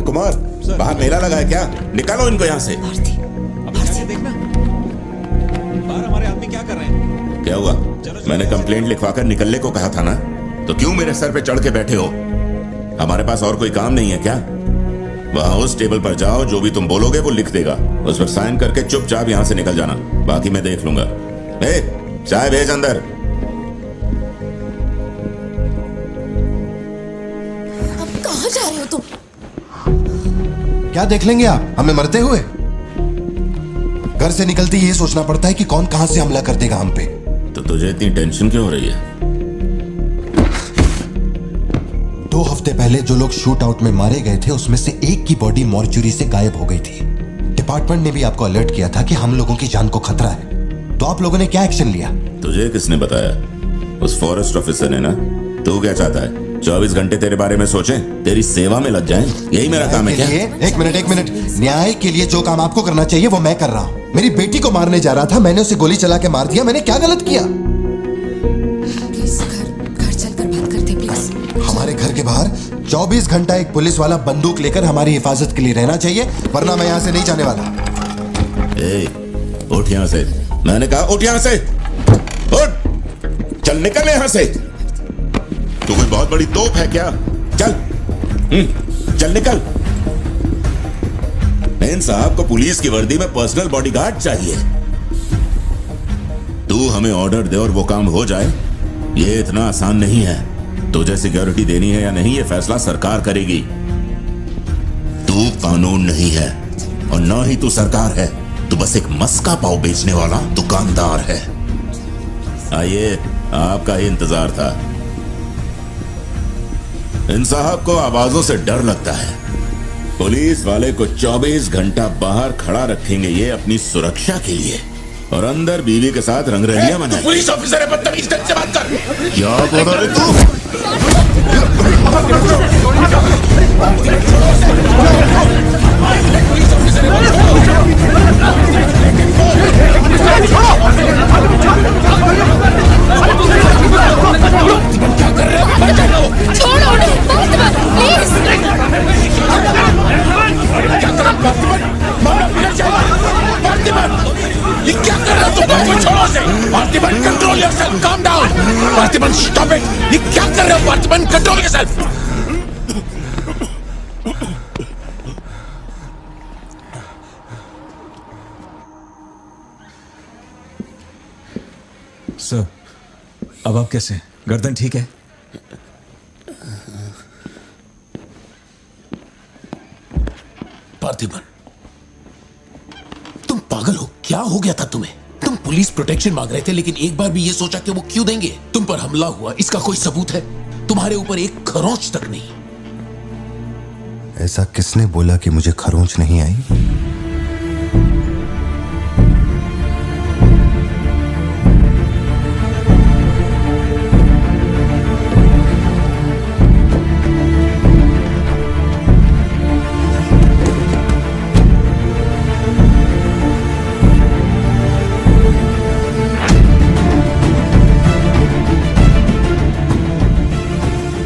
कुमार, बाहर मेला लगा है क्या? निकालो इनको यहाँ से। देखना बाहर हमारे आदमी क्या कर रहे हैं। क्या हुआ? मैंने कंप्लेंट लिखवाकर निकलने को कहा था ना, तो क्यों मेरे सर पे चढ़ के बैठे हो? हमारे पास और कोई काम नहीं है क्या? वहां उस टेबल पर जाओ, जो भी तुम बोलोगे वो लिख देगा, उस पर साइन करके चुपचाप यहाँ से निकल जाना, बाकी मैं देख लूंगा। चाय भेज अंदर। अब कहाँ जा रहे हो तुम? क्या देख लेंगे आप हमें मरते हुए? घर से निकलते ये सोचना पड़ता है कि कौन कहां से हमला कर देगा हम पे। तो तुझे इतनी टेंशन क्यों हो रही है? हफ्ते पहले जो लोग शूट आउट में मारे गए थे उसमें से एक की बॉडी मॉर्चुरी से गायब हो गई थी। डिपार्टमेंट ने भी आपको अलर्ट किया था कि हम लोगों की जान को खतरा है, तो आप लोगों ने क्या एक्शन लिया? तुझे किसने बताया? उस फॉरेस्ट ऑफिसर ने ना। तू क्या चाहता है? 24 घंटे तेरे बारे में सोचें, तेरी सेवा में लग जाएं? यही मेरा काम है क्या? एक मिनट। न्याय के लिए जो काम आपको करना चाहिए वो मैं कर रहा हूँ। मेरी बेटी को मारने जा रहा था, मैंने उसे गोली चला के मार दिया। मैंने क्या गलत किया? प्लीज घर चलकर बात करते प्लीज। हमारे घर के बाहर 24 घंटा एक पुलिस वाला बंदूक लेकर हमारी हिफाजत के लिए रहना चाहिए, वरना मैं यहाँ से नहीं जाने वाला। उठ यहाँ से, मैंने कहा उठ यहाँ से। उठ, चल निकल यहाँ से। तू कोई बहुत बड़ी तोप है क्या? चल चल निकल। इन साहब को पुलिस की वर्दी में पर्सनल बॉडीगार्ड चाहिए। तू हमें ऑर्डर दे और वो काम हो जाए, ये इतना आसान नहीं है। तुझे सिक्योरिटी देनी है या नहीं, ये फैसला सरकार करेगी। तू कानून नहीं है और ना ही तू सरकार है, तू बस एक मस्का पाव बेचने वाला दुकानदार है। आइए, आपका ही इंतजार था। इन साहब को आवाजों से डर लगता है। पुलिस वाले को 24 घंटा बाहर खड़ा रखेंगे ये अपनी सुरक्षा के लिए, और अंदर बीवी के साथ रंगरलियां मनाएंगे। पुलिस ऑफिसर है, बदतमीज ढंग से बात कर। क्या बोल रहे तू? छोड़ो उन्हें, प्लीज। ये क्या कर रहा तुम? बात छोड़ो से। Parthiban, control yourself, calm down. Parthiban, stop it. ये क्या कर रहे हो पार्थिबन? Control yourself. सर, अब आप कैसे हैं? गर्दन ठीक है? पार्थिबन, तुम पागल हो? क्या हो गया था तुम्हें? तुम पुलिस प्रोटेक्शन मांग रहे थे, लेकिन एक बार भी ये सोचा कि वो क्यों देंगे? तुम पर हमला हुआ, इसका कोई सबूत है? तुम्हारे ऊपर एक खरोंच तक नहीं। ऐसा किसने बोला कि मुझे खरोंच नहीं आई?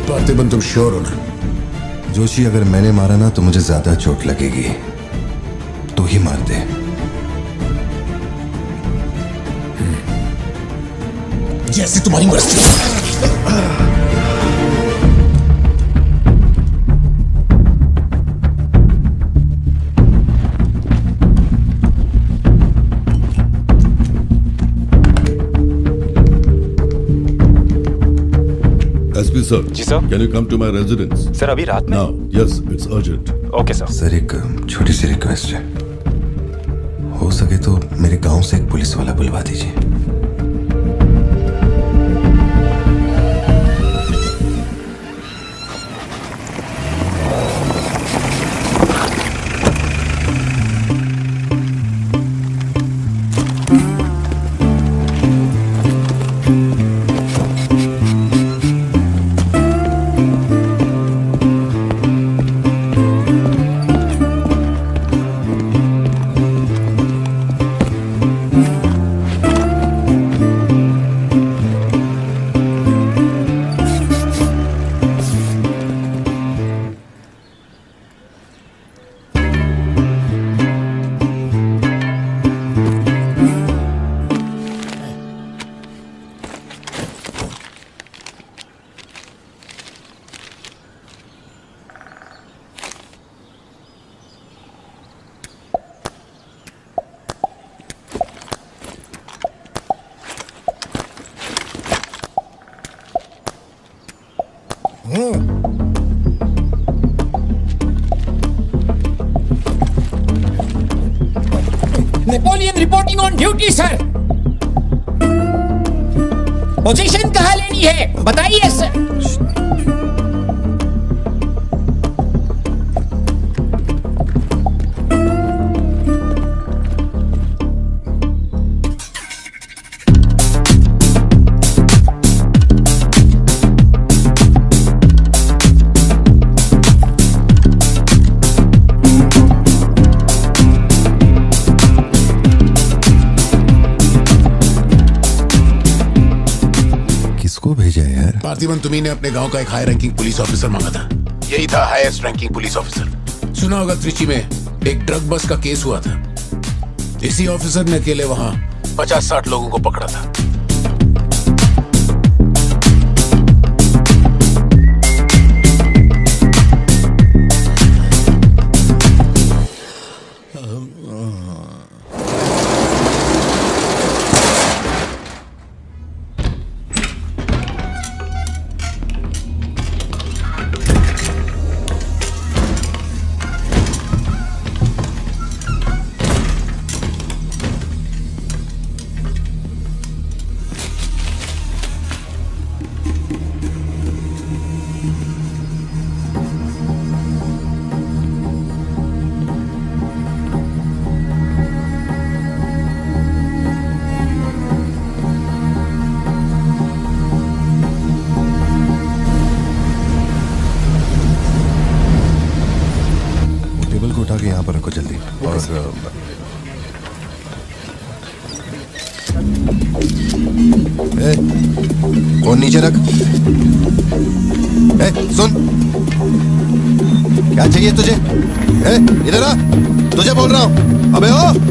पार्थिबन, तुम श्योर हो ना? जोशी, अगर मैंने मारा ना तो मुझे ज्यादा चोट लगेगी, तो ही मार दे। जैसे तुम्हारी मर्जी। SP sir. जी sir. Can you come to my residence? Sir, अभी रात में? Now, yes, it's urgent. Okay sir. Sir, एक छोटी सी रिक्वेस्ट है, हो सके तो मेरे गांव से एक पुलिस वाला बुलवा दीजिए। Napoleon reporting on duty sir. Position कहाँ लेनी है बताइए सर। पार्थिबन, तुम्ही ने अपने गांव का एक हाई रैंकिंग पुलिस ऑफिसर मांगा था। यही था हाईएस्ट रैंकिंग पुलिस ऑफिसर। सुना होगा त्रिची में एक ड्रग बस का केस हुआ था। इसी ऑफिसर ने अकेले वहां 50-60 लोगों को पकड़ा था। उठा के यहाँ पर रखो जल्दी। और फोन नीचे रख। सुन, क्या चाहिए तुझे? इधर आ, तुझे बोल रहा हूँ। अबे ओ,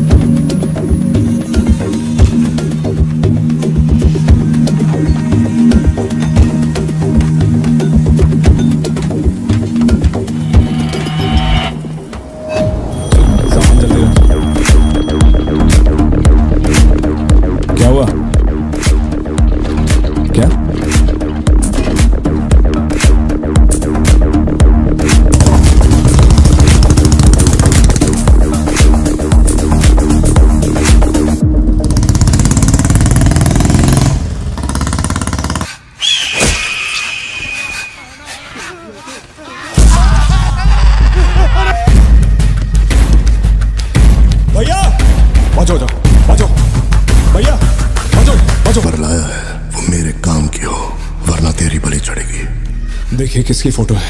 देखिए किसकी फोटो है।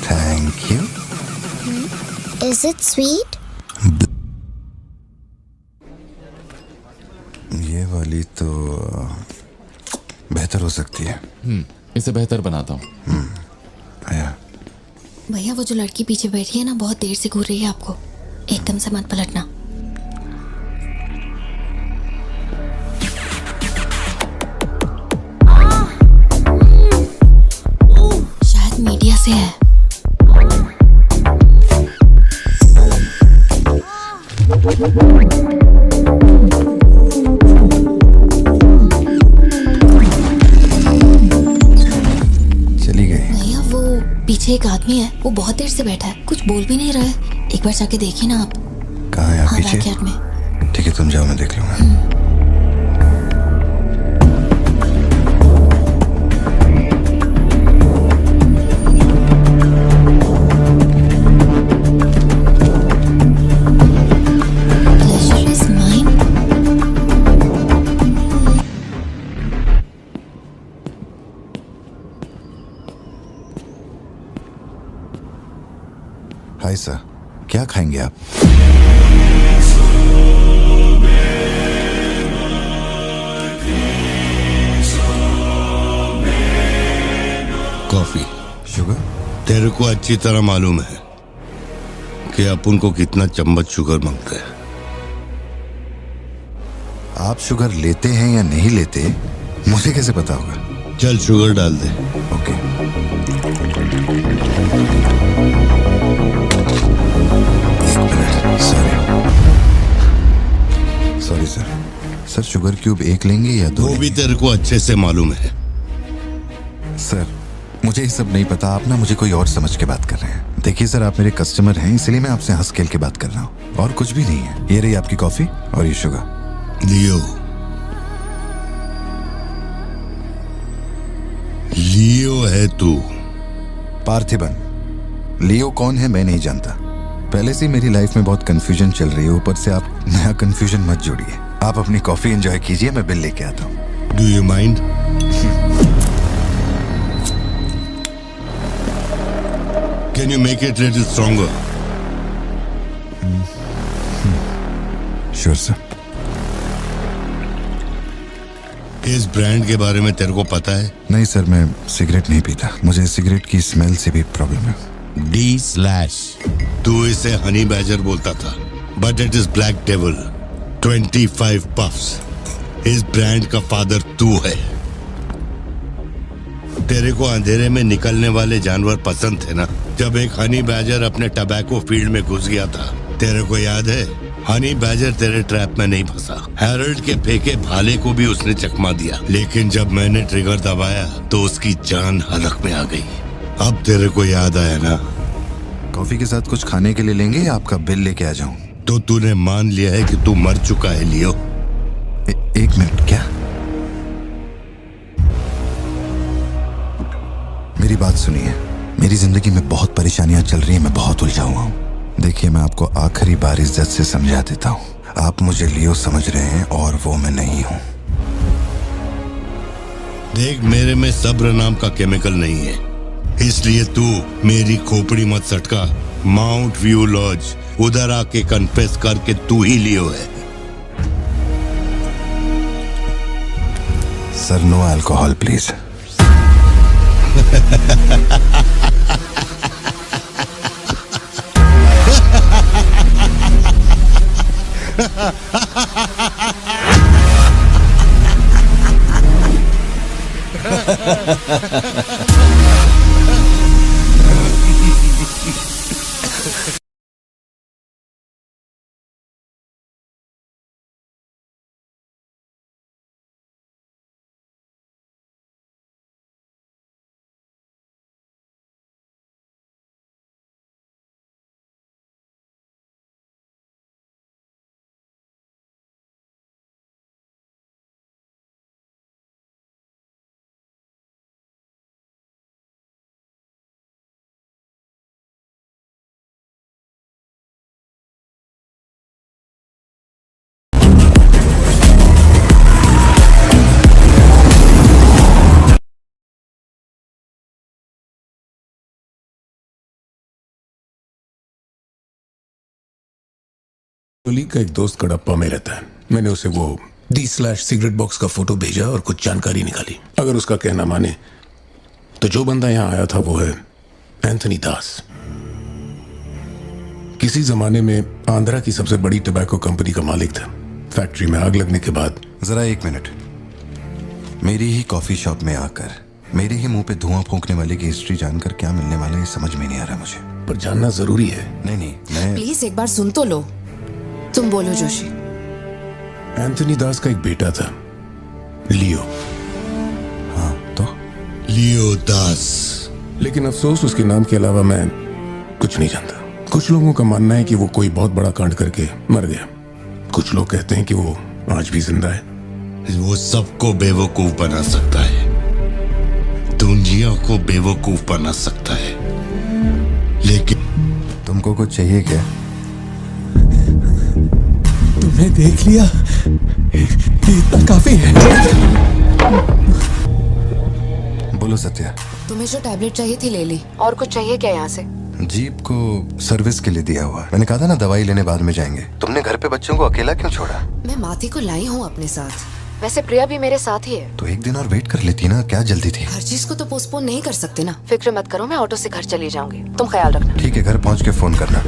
Thank you. Is it sweet? ये वाली तो बेहतर हो सकती है। इसे बेहतर बनाता हूँ। आया। भैया वो जो लड़की पीछे बैठी है ना, बहुत देर से घूर रही है आपको। एकदम से मत पलटना। शायद मीडिया से है। चली गई। भैया वो पीछे एक आदमी है, वो बहुत देर से बैठा है, कुछ बोल भी नहीं रहा है। एक बार जाके देखिए ना आप। कहाँ है आप? हाँ, पीछे? बैकयार्ड में। ठीक है, तुम जाओ, मैं देख लूंगा। हाय सर, क्या खाएंगे आप? कॉफी। शुगर? तेरे को अच्छी तरह मालूम है कि अपन को कितना चम्मच शुगर मांगता है। आप शुगर लेते हैं या नहीं लेते, मुझे कैसे पता होगा? चल शुगर डाल दे। Okay. Sorry sir. Sir sugar cube एक लेंगे या दो? वो भी तेरे को अच्छे से मालूम है। सर मुझे ये सब नहीं पता, आप ना मुझे कोई और समझ के बात कर रहे हैं। देखिए सर, आप मेरे कस्टमर हैं, इसलिए मैं आपसे हंस खेल के बात कर रहा हूँ, और कुछ भी नहीं है। ये रही आपकी कॉफी और ये शुगर। लियो। लियो है तू। पार्थिबन। लियो कौन है मैं नहीं जानता। पहले से मेरी लाइफ में बहुत कंफ्यूजन चल रही है, ऊपर से आप नया कंफ्यूजन मत जोड़िए। आप अपनी कॉफी एंजॉय कीजिए, मैं बिल लेके आता हूँ। Do you mind? Can you make it a little stronger? Sure, sir. इस ब्रांड के बारे में तेरे को पता है? नहीं सर, मैं सिगरेट नहीं पीता। मुझे सिगरेट की स्मेल से भी प्रॉब्लम है। D/। तू इसे हनी बैजर बोलता था, but it is black devil. 25 puffs. इस ब्रांड का फादर तू है। तेरे को अंधेरे में निकलने वाले जानवर पसंद थे ना? जब एक हनी बैजर अपने टबैको फील्ड में घुस गया था, तेरे को याद है? हनी बैजर तेरे ट्रैप में नहीं फंसा। हैरोल्ड के फेंके भाले को भी उसने चकमा दिया, लेकिन जब मैंने ट्रिगर दबाया तो उसकी जान हलक में आ गई। अब तेरे को याद आया ना? कॉफी के साथ कुछ खाने के लिए लेंगे या आपका बिल लेके आ जाऊं? तो तूने मान लिया है कि तू मर चुका है लियो? एक मिनट, क्या? मेरी बात सुनिए। मेरी जिंदगी में बहुत परेशानियां चल रही हैं, मैं बहुत उलझा हुआ हूं। देखिए, मैं आपको आखिरी बार इज्जत से समझा देता हूं। आप मुझे लियो समझ रहे हैं और वो मैं नहीं हूं। देख, मेरे में सब्र नाम का केमिकल नहीं है, इसलिए तू मेरी खोपड़ी मत सटका। माउंट व्यू लॉज, उधर आके कन्फेस करके तू ही लियो है। Sir, no alcohol please. Colleague का एक दोस्त कड़प्पा में रहता है। मैंने उसे वो D/सिगरेट बॉक्स का फोटो भेजा और कुछ जानकारी निकाली। अगर उसका कहना माने तो जो बंदा यहाँ आया था वो है एंथनी दास। किसी जमाने में आंध्रा की सबसे बड़ी टबैको कंपनी का मालिक था। फैक्ट्री में आग लगने के बाद। जरा एक मिनट। मेरी ही कॉफी शॉप में आकर मेरे ही मुंह पे धुआं फूंकने वाले की हिस्ट्री जानकर क्या मिलने वाला है, ये समझ में नहीं आ रहा मुझे। पर जानना जरूरी है। नहीं, मैं प्लीज एक बार सुन तो लो। तुम बोलो जोशी। एंथनी दास का एक बेटा था, लियो। हाँ, तो लियो दास। लेकिन अफसोस, उसके नाम के अलावा मैं कुछ नहीं जानता। कुछ लोगों का मानना है कि वो कोई बहुत बड़ा कांड करके मर गया। कुछ लोग कहते हैं कि वो आज भी जिंदा है। वो सबको बेवकूफ बना सकता है, दुनिया को बेवकूफ बना सकता है, लेकिन तुमको कुछ चाहिए क्या? तुमने देख लिया, इतना काफी है। बोलो सत्या। तुम्हें जो टैबलेट चाहिए थी ले ली। और कुछ चाहिए क्या यहाँ से? जीप को सर्विस के लिए दिया हुआ। मैंने कहा था ना दवाई लेने बाद में जाएंगे। तुमने घर पे बच्चों को अकेला क्यों छोड़ा? मैं माथी को लाई हूँ अपने साथ। वैसे प्रिया भी मेरे साथ ही है। तो एक दिन और वेट कर लेती ना, क्या जल्दी थी? हर चीज को तो पोस्टपोन नहीं कर सकते ना। फिक्र मत करो, मैं ऑटो से घर चली जाऊंगी, तुम ख्याल रखना। ठीक है, घर पहुँच के फोन करना।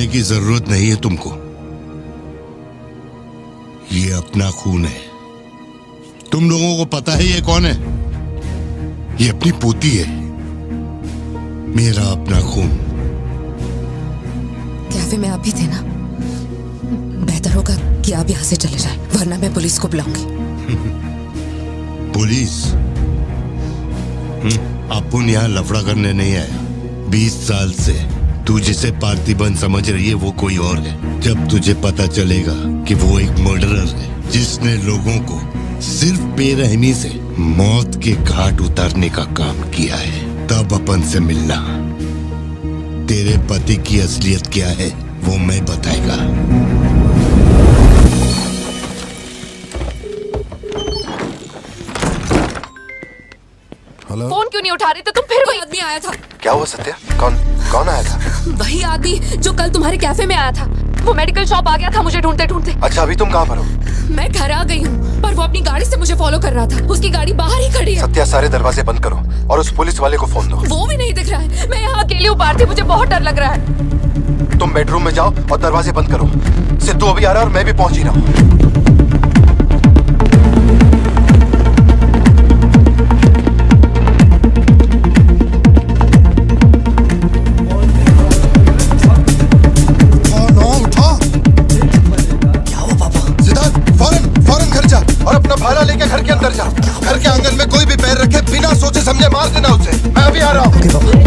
की जरूरत नहीं है तुमको। ये अपना खून है। तुम लोगों को पता है ये कौन है? ये अपनी पोती है। मेरा अपना खून। कैफे में आप भी थे ना? बेहतर होगा कि आप यहाँ से चले जाएं, वरना मैं पुलिस को बुलाऊंगी। पुलिस? अपुन यहाँ लफड़ा करने नहीं आया। 20 साल से तू जिसे पार्थिबन समझ रही है वो कोई और है। जब तुझे पता चलेगा कि वो एक मर्डरर है जिसने लोगों को सिर्फ बेरहमी से मौत के घाट उतारने का काम किया है, तब अपन से मिलना। तेरे पति की असलियत क्या है वो मैं बताएगा। हेलो। फोन क्यों नहीं उठा रहे थे तुम? फिर वही आदमी आया था। क्या हुआ सत्या? कौन आया था? वही आदमी जो कल तुम्हारे कैफे में आया था। वो मेडिकल शॉप आ गया था मुझे ढूंढते ढूंढते। अच्छा, अभी तुम कहाँ पर हो? मैं घर आ गई हूँ, पर वो अपनी गाड़ी से मुझे फॉलो कर रहा था। उसकी गाड़ी बाहर ही खड़ी है। सत्या, सारे दरवाजे बंद करो और उस पुलिस वाले को फोन दो। वो भी नहीं दिख रहा है। मैं यहाँ अकेली हूँ पार्थी, मुझे बहुत डर लग रहा है। तुम बेडरूम में जाओ और दरवाजे बंद करो। सिद्धू अभी आ रहा है और मैं भी पहुंच ही रहा हूँ। घर के अंदर जा। घर के आंगन में कोई भी पैर रखे बिना सोचे समझे मार देना उसे। मैं अभी आ रहा हूँ। ओके बाबा।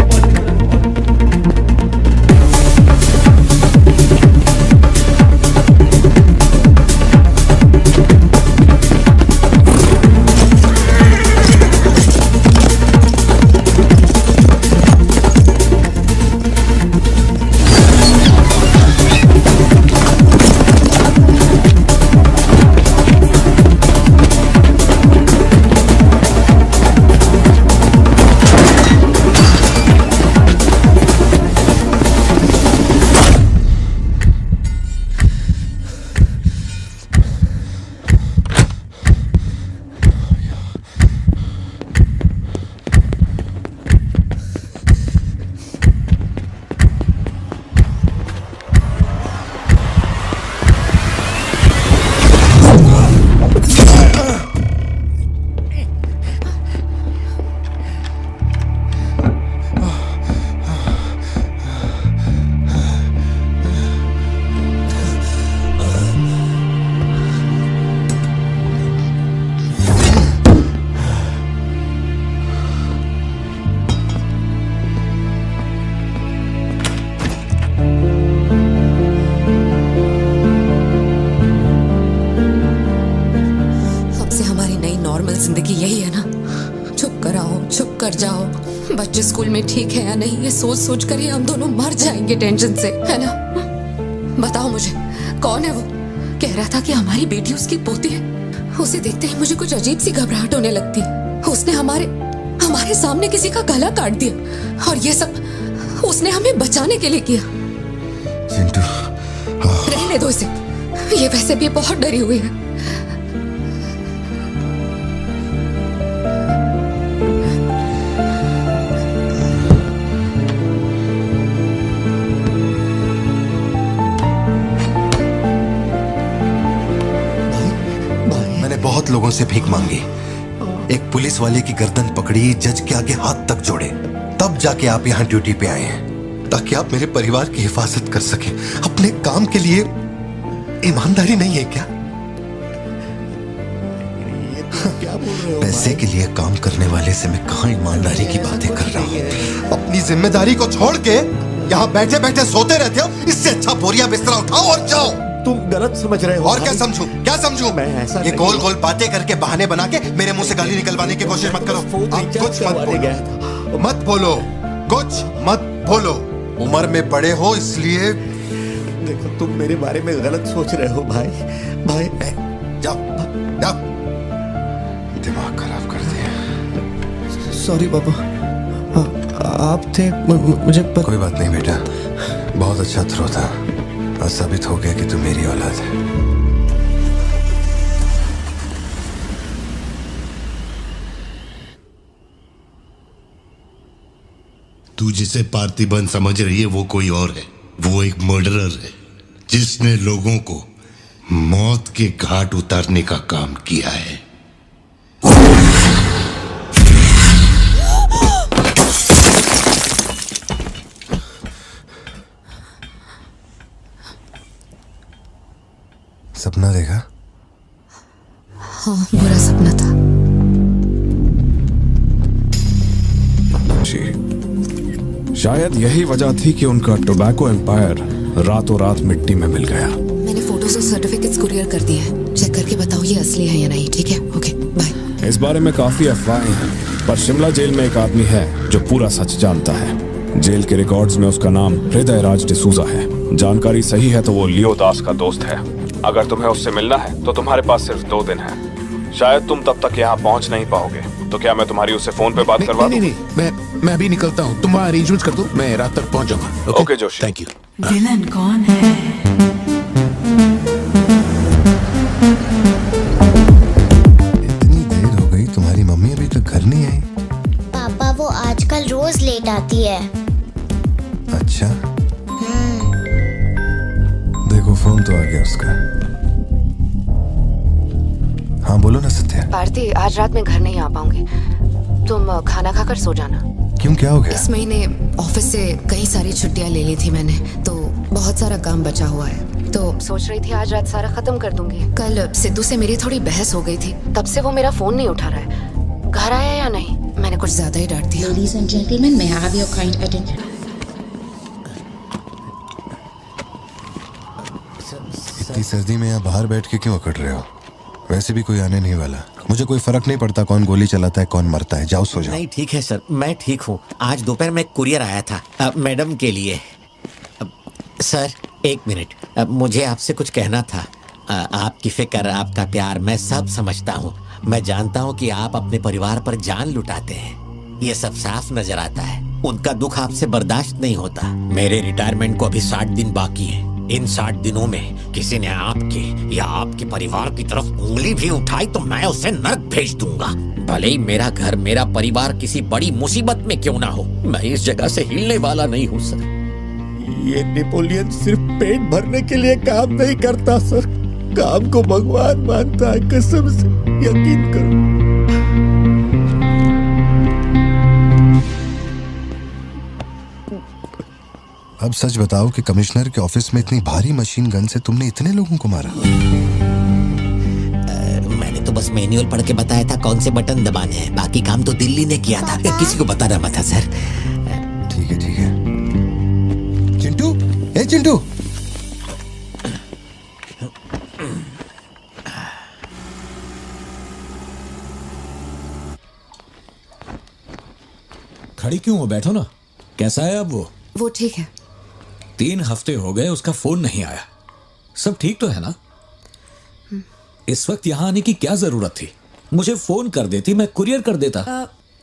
जिंदगी यही है ना, चुप कर आओ, चुप कर जाओ। बच्चे स्कूल में ठीक है या नहीं ये सोच सोच कर ही हम दोनों मर जाएंगे टेंशन से, है ना? बताओ मुझे, कौन है वो? कह रहा था कि हमारी बेटी उसकी पोती है। उसे देखते ही मुझे कुछ अजीब सी घबराहट होने लगती है। उसने हमारे सामने किसी का गला काट दिया और ये सब उसने हमें बचाने के लिए किया। चिंटू, रहने दो इसे, ये वैसे भी बहुत डरी हुई है। बहुत लोगों से भीख मांगी, एक पुलिस वाले की गर्दन पकड़ी, जज के आगे हाथ तक जोड़े, तब जाके आप यहाँ ड्यूटी पे आए हैं ताकि आप मेरे परिवार की हिफाजत कर सके। अपने काम के लिए ईमानदारी नहीं है क्या? क्या बोल रहे हो? पैसे के लिए काम करने वाले से मैं कहाँ ईमानदारी की बातें कर रहा हूँ? अपनी जिम्मेदारी को छोड़ के यहाँ बैठे बैठे सोते रहते हो। इससे अच्छा बोरिया बिस्तरा उठाओ और जाओ। तुम गलत समझ रहे हो। और क्या समझूं? क्या समझूं? मैं ऐसा ये गोल गोल बातें करके बहाने बना के मेरे मुंह से गाली निकलवाने की कोशिश मत करो। आप कुछ मत बोलो, मत बोलो, कुछ मत बोलो। उम्र में बड़े हो इसलिए। देखो, तुम मेरे बारे में गलत सोच रहे हो भाई। जाओ जाओ, दिमाग खराब कर दिया। सॉरी पापा, आप थे मुझे कोई बात नहीं बेटा, बहुत अच्छा थ्रो था। साबित हो गया कि तू मेरी औलाद है। तू जिसे पार्थिबन समझ रही है वो कोई और है। वो एक मर्डरर है जिसने लोगों को मौत के घाट उतारने का काम किया है। सपना देखा? हाँ, बुरा सपना था। शायद यही वजह थी कि उनका टोबैको एम्पायर रातों रात मिट्टी में मिल गया। मैंने फोटोज और सर्टिफिकेट्स कुरियर कर दिए हैं। चेक करके बताओ ये असली है या नहीं। ठीक है, ओके, बाय। इस बारे में काफी अफवाहें हैं, पर शिमला जेल में एक आदमी है जो पूरा सच जानता है। जेल के रिकॉर्ड्स में उसका नाम हृदय राज डिसूजा है। जानकारी सही है तो वो लियो दास का दोस्त है। अगर तुम्हें उससे मिलना है तो तुम्हारे पास सिर्फ 2 दिन है। शायद तुम तब तक यहाँ पहुँच नहीं पाओगे, तो क्या मैं तुम्हारी उससे फोन पे बात करवा दूं? नहीं, मैं अभी निकलता हूँ। तुम वहाँ अरेंजमेंट कर दो, मैं रात तक पहुँच जाऊंगा। Okay Joshi, thank you. Villain कौन है? इतनी देर हो गई, तुम्हारी मम्मी अभी तक घर नहीं आई? पापा वो आजकल रोज लेट आती है। अच्छा, देखो फोन तो आ गया उसका। हाँ बोलो ना सत्या। भारती, आज रात में घर नहीं आ पाऊंगी। तुम खाना खाकर सो जाना। क्यों, क्या हो गया? इस महीने ऑफिस से कई सारी छुट्टियां ले ली थी मैंने, तो बहुत सारा काम बचा हुआ है। तो सोच रही थी आज रात सारा खत्म कर दूंगी। कल सिद्धू से मेरी थोड़ी बहस हो गई थी, तब से वो मेरा फोन नहीं उठा रहा है। घर आया या नहीं? मैंने कुछ ज्यादा ही डांट दिया। Ladies and gentlemen, may I have your kind attention? इतनी सर्दी में यहाँ बाहर बैठ के क्यों अकड़ रहे हो? वैसे भी कोई आने नहीं वाला। मुझे कोई फर्क नहीं पड़ता कौन गोली चलाता है कौन मरता है। जाओ सो जाओ। नहीं ठीक है सर, मैं ठीक हूँ। आज दोपहर में कुरियर आया था मैडम के लिए। सर 1 मिनट, मुझे आपसे कुछ कहना था। आपकी फिक्र, आपका प्यार मैं सब समझता हूँ। मैं जानता हूँ कि आप अपने परिवार पर जान लुटाते हैं, ये सब साफ नजर आता है। उनका दुख आपसे बर्दाश्त नहीं होता। मेरे रिटायरमेंट को अभी 60 दिन बाकी है। इन 60 दिनों में किसी ने आपके या आपके परिवार की तरफ उंगली भी उठाई तो मैं उसे नर्क भेज दूंगा। भले ही मेरा घर, मेरा परिवार किसी बड़ी मुसीबत में क्यों ना हो, मैं इस जगह से हिलने वाला नहीं हूँ सर। ये नेपोलियन सिर्फ पेट भरने के लिए काम नहीं करता सर, काम को भगवान मानता है। कसम से यकीन करो। अब सच बताओ कि कमिश्नर के ऑफिस में इतनी भारी मशीन गन से तुमने इतने लोगों को मारा? मैंने तो बस मैनुअल पढ़ के बताया था कौन से बटन दबाने हैं, बाकी काम तो दिल्ली ने किया था। किसी को बताना मत था सर। ठीक है ठीक है। चिंटू, ए चिंटू, खड़ी क्यों हो? बैठो ना। कैसा है अब वो ठीक है। 3 हफ्ते हो गए उसका फोन नहीं आया। सब ठीक तो है ना? इस वक्त यहाँ आने की क्या जरूरत थी? मुझे फोन कर देती, मैं कुरियर कर देता।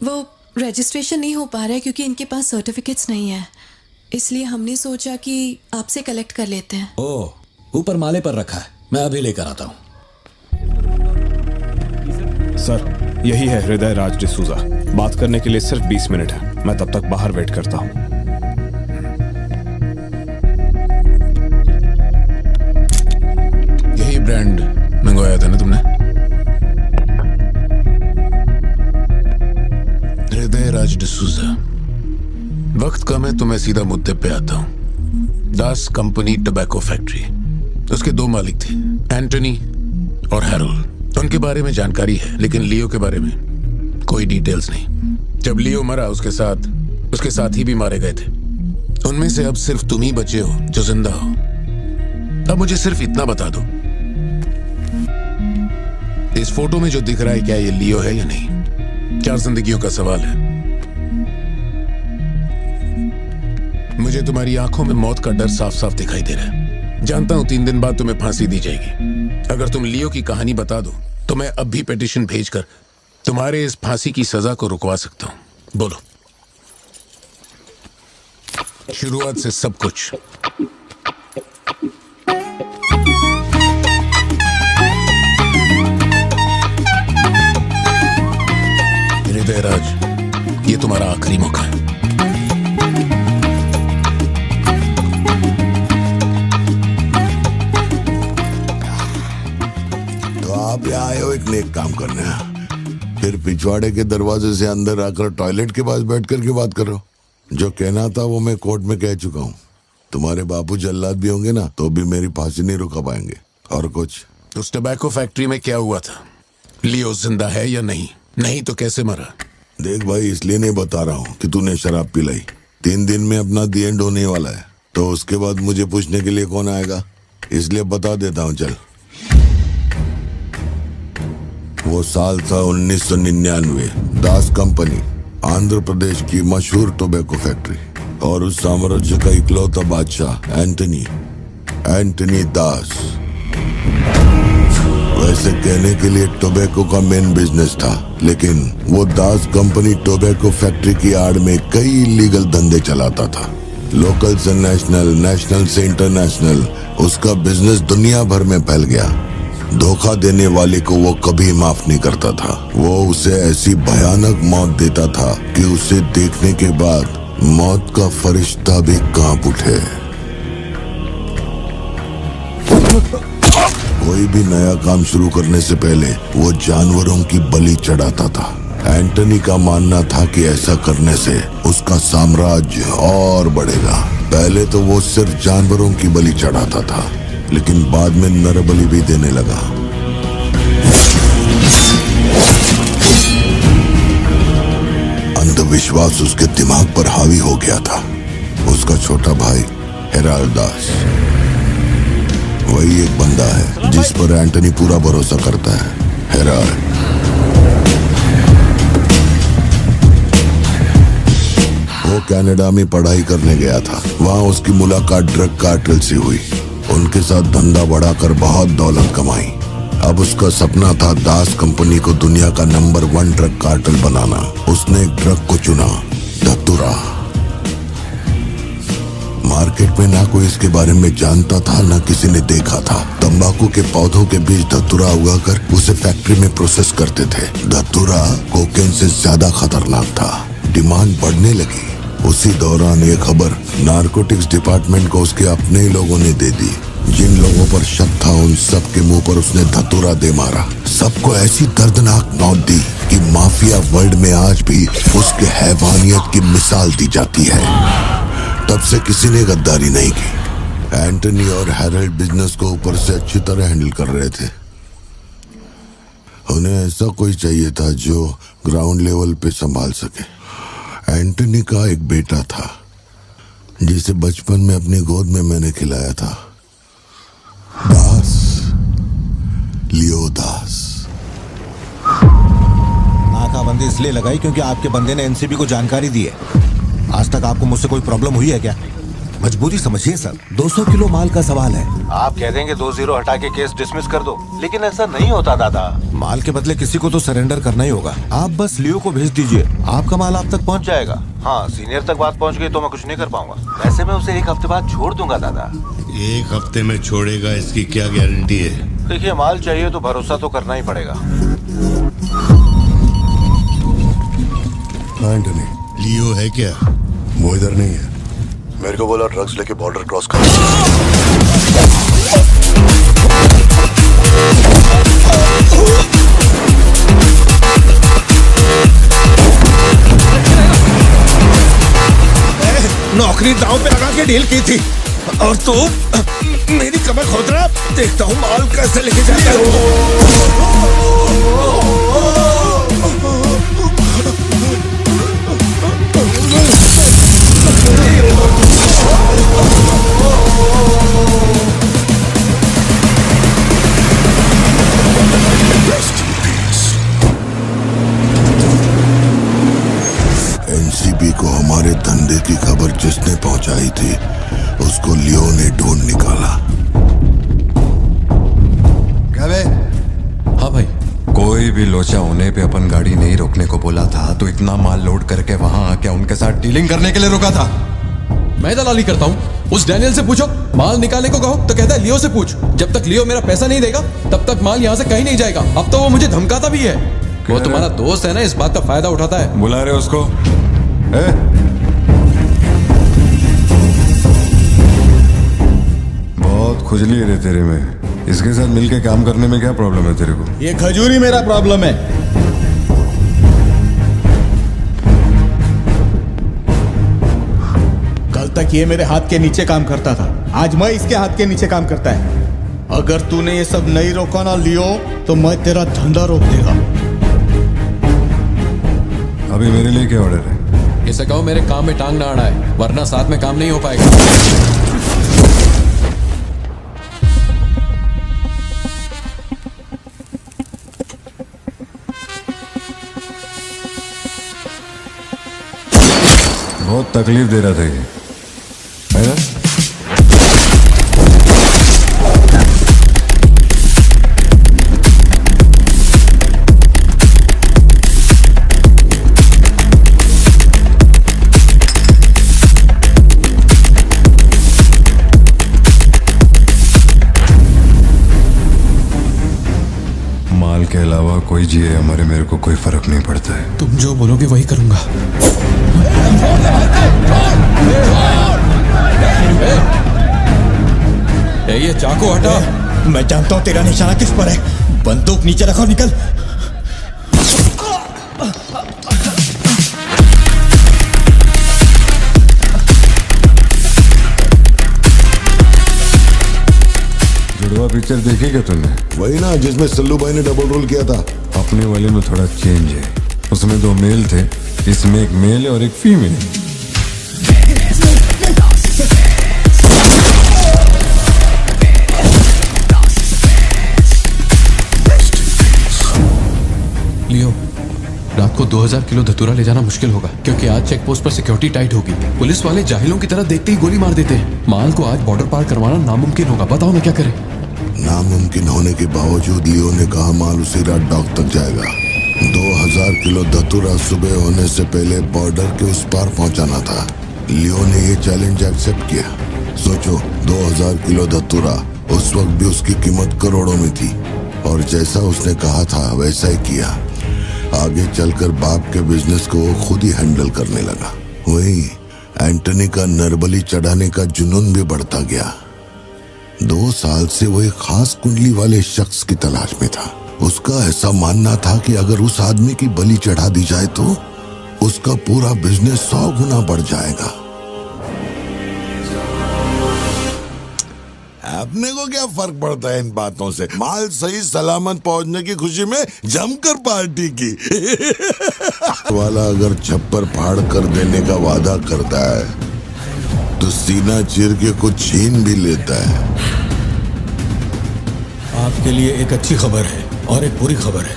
वो रजिस्ट्रेशन नहीं हो पा रहा है क्योंकि इनके पास सर्टिफिकेट्स नहीं है, इसलिए हमने सोचा कि आपसे कलेक्ट कर लेते हैं। ओह, ऊपर माले पर रखा है, मैं अभी लेकर आता हूँ। सर, यही है हृदय राज डिसूजा। बात करने के लिए सिर्फ 20 मिनट है। मैं तब तक बाहर वेट करता हूँ। यही ब्रांड मंगवाया था ना तुमने? हृदय राज डिसूजा। वक्त कम है तो मैं सीधा मुद्दे पे आता हूँ। दास कंपनी टबैको फैक्ट्री, उसके 2 मालिक थे, एंटनी और हैरोल्ड। उनके बारे में जानकारी है, लेकिन लियो के बारे में कोई डिटेल्स नहीं। जब लियो मरा उसके साथी भी मारे गए थे। उनमें से अब सिर्फ तुम ही बचे हो जो जिंदा हो। अब मुझे सिर्फ इतना बता दो, इस फोटो में जो दिख रहा है क्या ये लियो है या नहीं? 4 जिंदगियों का सवाल है। मुझे तुम्हारी आंखों में मौत का डर साफ साफ दिखाई दे रहा है। जानता हूं 3 दिन बाद तुम्हें फांसी दी जाएगी। अगर तुम लियो की कहानी बता दो तो मैं अब भी पिटीशन भेजकर तुम्हारे इस फांसी की सजा को रुकवा सकता हूं। बोलो। शुरुआत से सब कुछ। हृदय राज, ये तुम्हारा आखिरी मौका है। आप यहाँ आए हो एक नेक काम करने, फिर पिछवाड़े के दरवाजे से अंदर आकर टॉयलेट के पास बैठ कर के बात कर रहे हो। जो कहना था वो मैं कोर्ट में कह चुका हूँ। तुम्हारे बापू जल्लाद भी होंगे ना तो भी मेरी फांसी नहीं रुका पाएंगे। और कुछ? उस टबैको फैक्ट्री में क्या हुआ था? लियो जिंदा है या नहीं? नहीं तो कैसे मरा? देख भाई, इसलिए नहीं बता रहा हूँ कि तूने शराब पिलाई। 3 दिन में अपना दी एंड होने वाला है, तो उसके बाद मुझे पूछने के लिए कौन आएगा, इसलिए बता देता हूँ। चल, वो साल था 1999। दास कंपनी, आंध्र प्रदेश की मशहूर टोबैको फैक्ट्री, और उस साम्राज्य का इकलौता बादशाह एंटनी दास। वैसे कहने के लिए टोबैको का मेन बिजनेस था, लेकिन वो दास कंपनी टोबैको फैक्ट्री की आड़ में कई इलीगल धंधे चलाता था। लोकल से नेशनल, नेशनल से इंटरनेशनल, उसका बिजनेस दुनिया भर में फैल गया। धोखा देने वाले को वो कभी माफ नहीं करता था। वो उसे ऐसी भयानक मौत देता था कि उसे देखने के बाद मौत का फरिश्ता भी कांप उठे। कोई भी नया काम शुरू करने से पहले वो जानवरों की बलि चढ़ाता था। एंटनी का मानना था कि ऐसा करने से उसका साम्राज्य और बढ़ेगा। पहले तो वो सिर्फ जानवरों की बलि चढ़ाता था, लेकिन बाद में नर बलि भी देने लगा। अंधविश्वास उसके दिमाग पर हावी हो गया था। उसका छोटा भाई हेराल्ड दास, वही एक बंदा है जिस पर एंटनी पूरा भरोसा करता है। हेराल्ड वो कनाडा में पढ़ाई करने गया था। वहां उसकी मुलाकात ड्रग कार्टेल से हुई। उनके साथ धंधा बढ़ाकर बहुत दौलत कमाई। अब उसका सपना था दास कंपनी को दुनिया का नंबर 1 ड्रग कार्टेल बनाना। उसने एक ड्रग को चुना, धतूरा। मार्केट में ना कोई इसके बारे में जानता था, ना किसी ने देखा था। तंबाकू के पौधों के बीच धतूरा उगाकर उसे फैक्ट्री में प्रोसेस करते थे। धतूरा कोकेन से ज्यादा खतरनाक था। डिमांड बढ़ने लगी। उसी दौरान ये खबर नारकोटिक्स डिपार्टमेंट को उसके अपने ही लोगों ने दे दी। जिन लोगों पर शक था उन सब के मुंह पर उसने धतूरा दे मारा। सबको ऐसी दर्दनाक मौत दी कि माफिया वर्ल्ड में आज भी उसके हैवानियत की मिसाल दी जाती है। तब से किसी ने गद्दारी नहीं की। एंटनी और हैरल्ड बिजनेस को ऊपर से अच्छी तरह हैंडल कर रहे थे। उन्हें ऐसा कोई चाहिए था जो ग्राउंड लेवल पे संभाल सके। एंटनी का एक बेटा था जिसे बचपन में अपनी गोद में मैंने खिलाया था, दास, लियो दास। नाकाबंदी इसलिए लगाई क्योंकि आपके बंदे ने एनसीबी को जानकारी दी है। आज तक आपको मुझसे कोई प्रॉब्लम हुई है क्या? मजबूरी समझिए सर, 200 किलो माल का सवाल है। आप कह देंगे 2-0 हटा के केस डिसमिस कर दो, लेकिन ऐसा नहीं होता दादा। माल के बदले किसी को तो सरेंडर करना ही होगा। आप बस लियो को भेज दीजिए, आपका माल आप तक पहुंच जाएगा। हाँ, सीनियर तक बात पहुंच गई तो मैं कुछ नहीं कर पाऊंगा। वैसे मैं उसे 1 हफ्ते बाद छोड़ दूंगा दादा। 1 हफ्ते में छोड़ेगा, इसकी क्या गारंटी है? देखिए, माल चाहिए तो भरोसा तो करना ही पड़ेगा। एंटनी, लियो है क्या? वो इधर नहीं है। मेरे को बोला ड्रग्स लेके बॉर्डर क्रॉस कर। नौकरी दांव पे लगा के डील की थी और तू मेरी कमर खोद रहा। देखता हूँ माल कैसे लेके जाता है। एनसीबी को हमारे धंधे की खबर जिसने पहुंचाई थी उसको लियो ने ढूंढ निकाला। क्या बे? हाँ भाई, कोई भी लोचा होने पे अपन गाड़ी नहीं रोकने को बोला था तो इतना माल लोड करके वहां आके उनके साथ डीलिंग करने के लिए रुका था। मैं दलाली करता हूँ? उस डैनियल से पूछो। माल निकालने को कहो तो कहता है लियो से पूछ। जब तक लियो मेरा पैसा नहीं देगा तब तक माल यहाँ से कहीं नहीं जाएगा। अब तो वो मुझे धमकाता भी है। वो तुम्हारा दोस्त है ना, इस बात का फायदा उठाता है। बुला रहे उसको? बहुत खुजली है रे तेरे में। इसके साथ मिलके काम करने में क्या प्रॉब्लम है तेरे को? ये खजूरी मेरा प्रॉब्लम है। कल तक ये मेरे हाथ के नीचे काम करता था, आज मैं इसके हाथ के नीचे काम करता है। अगर तूने ये सब नहीं रोका ना लियो तो मैं तेरा धंधा रोक देगा। अभी मेरे लिए क्या ऑर्डर है? इसे कहो मेरे काम में टांग ना अड़ाए, वरना साथ में काम नहीं हो पाएगा। बहुत तकलीफ दे रहा था ये, है ना? माल के अलावा कोई जिए हमारे, मेरे को कोई फर्क नहीं पड़ता है। तुम जो बोलोगे वही करूंगा। ये चाकू हटा। मैं जानता हूं तेरा निशाना किस पर है। बंदूक नीचे रखो, निकल। जुड़वा पिक्चर देखी क्या तुमने? वही ना जिसमें सल्लू भाई ने डबल रोल किया था। अपने वाले में थोड़ा चेंज है, उसमें 2 मेल थे, इसमें एक मेल और एक फीमेल। लियो, रात को 2000 किलो धतूरा ले जाना मुश्किल होगा, क्योंकि आज चेक पोस्ट पर सिक्योरिटी टाइट होगी। पुलिस वाले जाहिलों की तरह देखते ही गोली मार देते हैं। माल को आज बॉर्डर पार करवाना नामुमकिन होगा। बताओ ना क्या करें? नामुमकिन होने के बावजूद लियो ने कहा माल उसी रात डॉक तक जाएगा। 2000 किलो धतूरा सुबह होने से पहले बॉर्डर के उस पार पहुंचाना था। लियो ने ये चैलेंज एक्सेप्ट किया। सोचो, 2000 किलो धतूरा, उस वक्त भी उसकी कीमत करोड़ों में थी, और जैसा उसने कहा था वैसा ही किया। आगे चलकर बाप के बिजनेस को वो खुद ही हैंडल करने लगा। वही एंटनी का नरबली चढ़ाने का जुनून भी बढ़ता गया। 2 साल से वो एक खास कुंडली वाले शख्स की तलाश में था। उसका ऐसा मानना था कि अगर उस आदमी की बलि चढ़ा दी जाए तो उसका पूरा बिजनेस 100 गुना बढ़ जाएगा। अपने को क्या फर्क पड़ता है इन बातों से? माल सही सलामत पहुंचने की खुशी में जमकर पार्टी की। वाला अगर छप्पर फाड़ कर देने का वादा करता है तो सीना चीर के कुछ छीन भी लेता है। आपके लिए एक अच्छी खबर है और एक बुरी खबर है।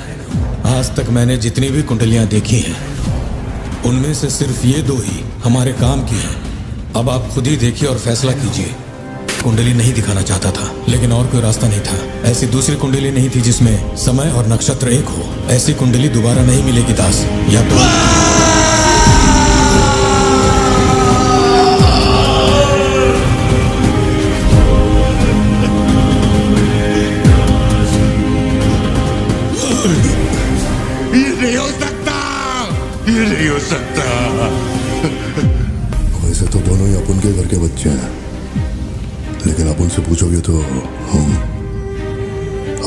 आज तक मैंने जितनी भी कुंडलियां देखी हैं, उनमें से सिर्फ ये 2 ही हमारे काम की हैं। अब आप खुद ही देखिए और फैसला कीजिए। कुंडली नहीं दिखाना चाहता था, लेकिन और कोई रास्ता नहीं था। ऐसी दूसरी कुंडली नहीं थी जिसमें समय और नक्षत्र एक हो। ऐसी कुंडली दोबारा नहीं मिलेगी दास। या तो ये नहीं हो सकता, ये नहीं हो सकता। वैसे तो दोनों ही अपन के घर के बच्चे हैं, लेकिन आप उनसे पूछोगे तो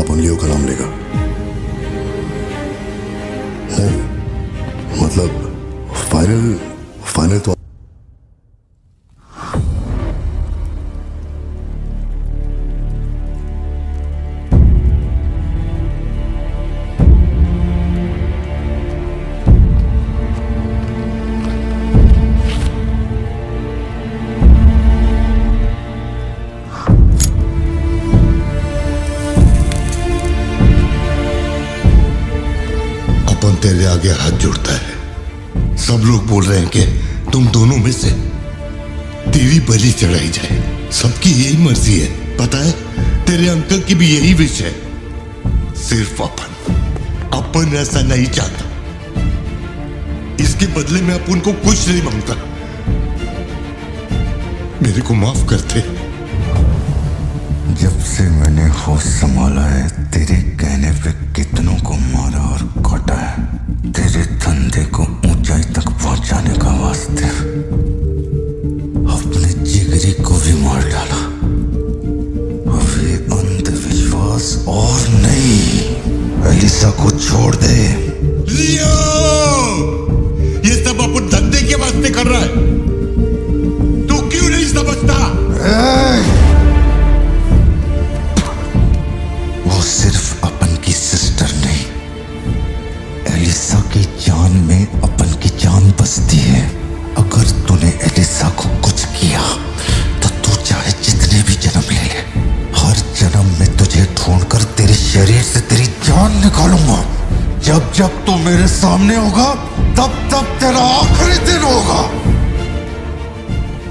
अपन लियो का नाम लेगा। नहीं, मतलब फाइनल तो तेरे आगे हाथ जोड़ता है। सब लोग बोल रहे हैं कि तुम दोनों में से तेरी बलि चढ़ाई जाए। सबकी यही मर्जी है, पता है? तेरे अंकल की भी यही विश है। सिर्फ अपन ऐसा नहीं चाहता। इसके बदले में अपन को कुछ नहीं मांगता। मेरे को माफ करते। जब से मैंने होश संभाला है, तेरे कहने पे कितनों को मारा और काटा है। तेरे धंधे को ऊंचाई तक पहुंचाने का वास्ते अपने जिगरी को भी मार डाला। अब ये अंधविश्वास एलिसा को छोड़ दे। लियो, ये सब अपन धंधे के वास्ते कर रहा है, तू क्यों नहीं समझता? वो सिर्फ अपन की सिस्टर नहीं, एलिसा की जान में अपन की जान बसती है। अगर तूने एलिसा को कुछ किया तो तू चाहे जितने भी जन्म ले ले, हर जन्म में तुझे ढूंढकर तेरे शरीर से तेरी जान निकालूंगा। जब जब तू मेरे सामने होगा तब तब तेरा आखिरी दिन होगा।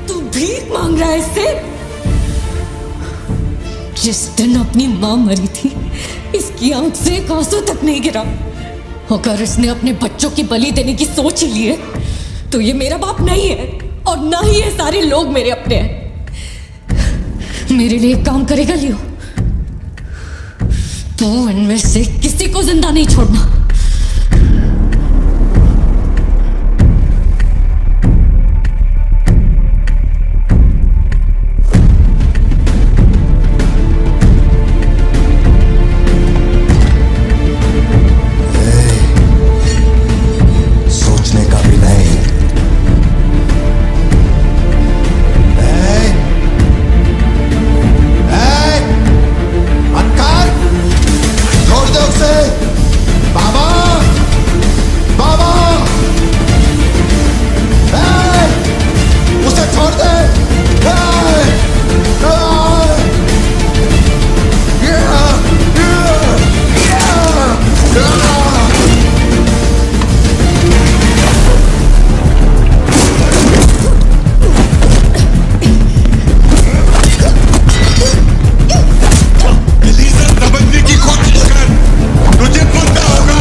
तू भीख मांग रहा है इससे? जिस दिन अपनी मां मरी थी, इसकी आंख से एक आंसू तक नहीं गिरा। अगर इसने अपने बच्चों की बलि देने की सोच ही ली है तो ये मेरा बाप नहीं है, और ना ही ये सारे लोग मेरे अपने हैं। मेरे लिए एक काम करेगा लियो, तो इनमें से किसी को जिंदा नहीं छोड़ना। सोचने का भी नहीं। छोड़ दो उसे। बाबा, बाबा, उसे छोड़ दे। समझने की कोशिश कर, तुझे पता होगा।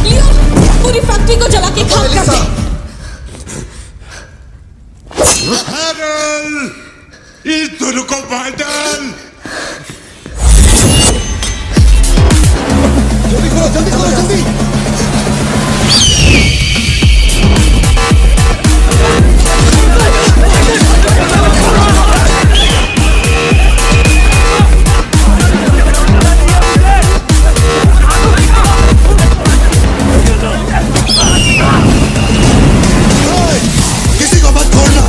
लियो, पूरी फैक्ट्री को जला के खाक कर दे। हैरल, इस दोनों को मार डाल। जल्दी करो, जल्दी करो, जल्दी। किसी को मत छोड़ना।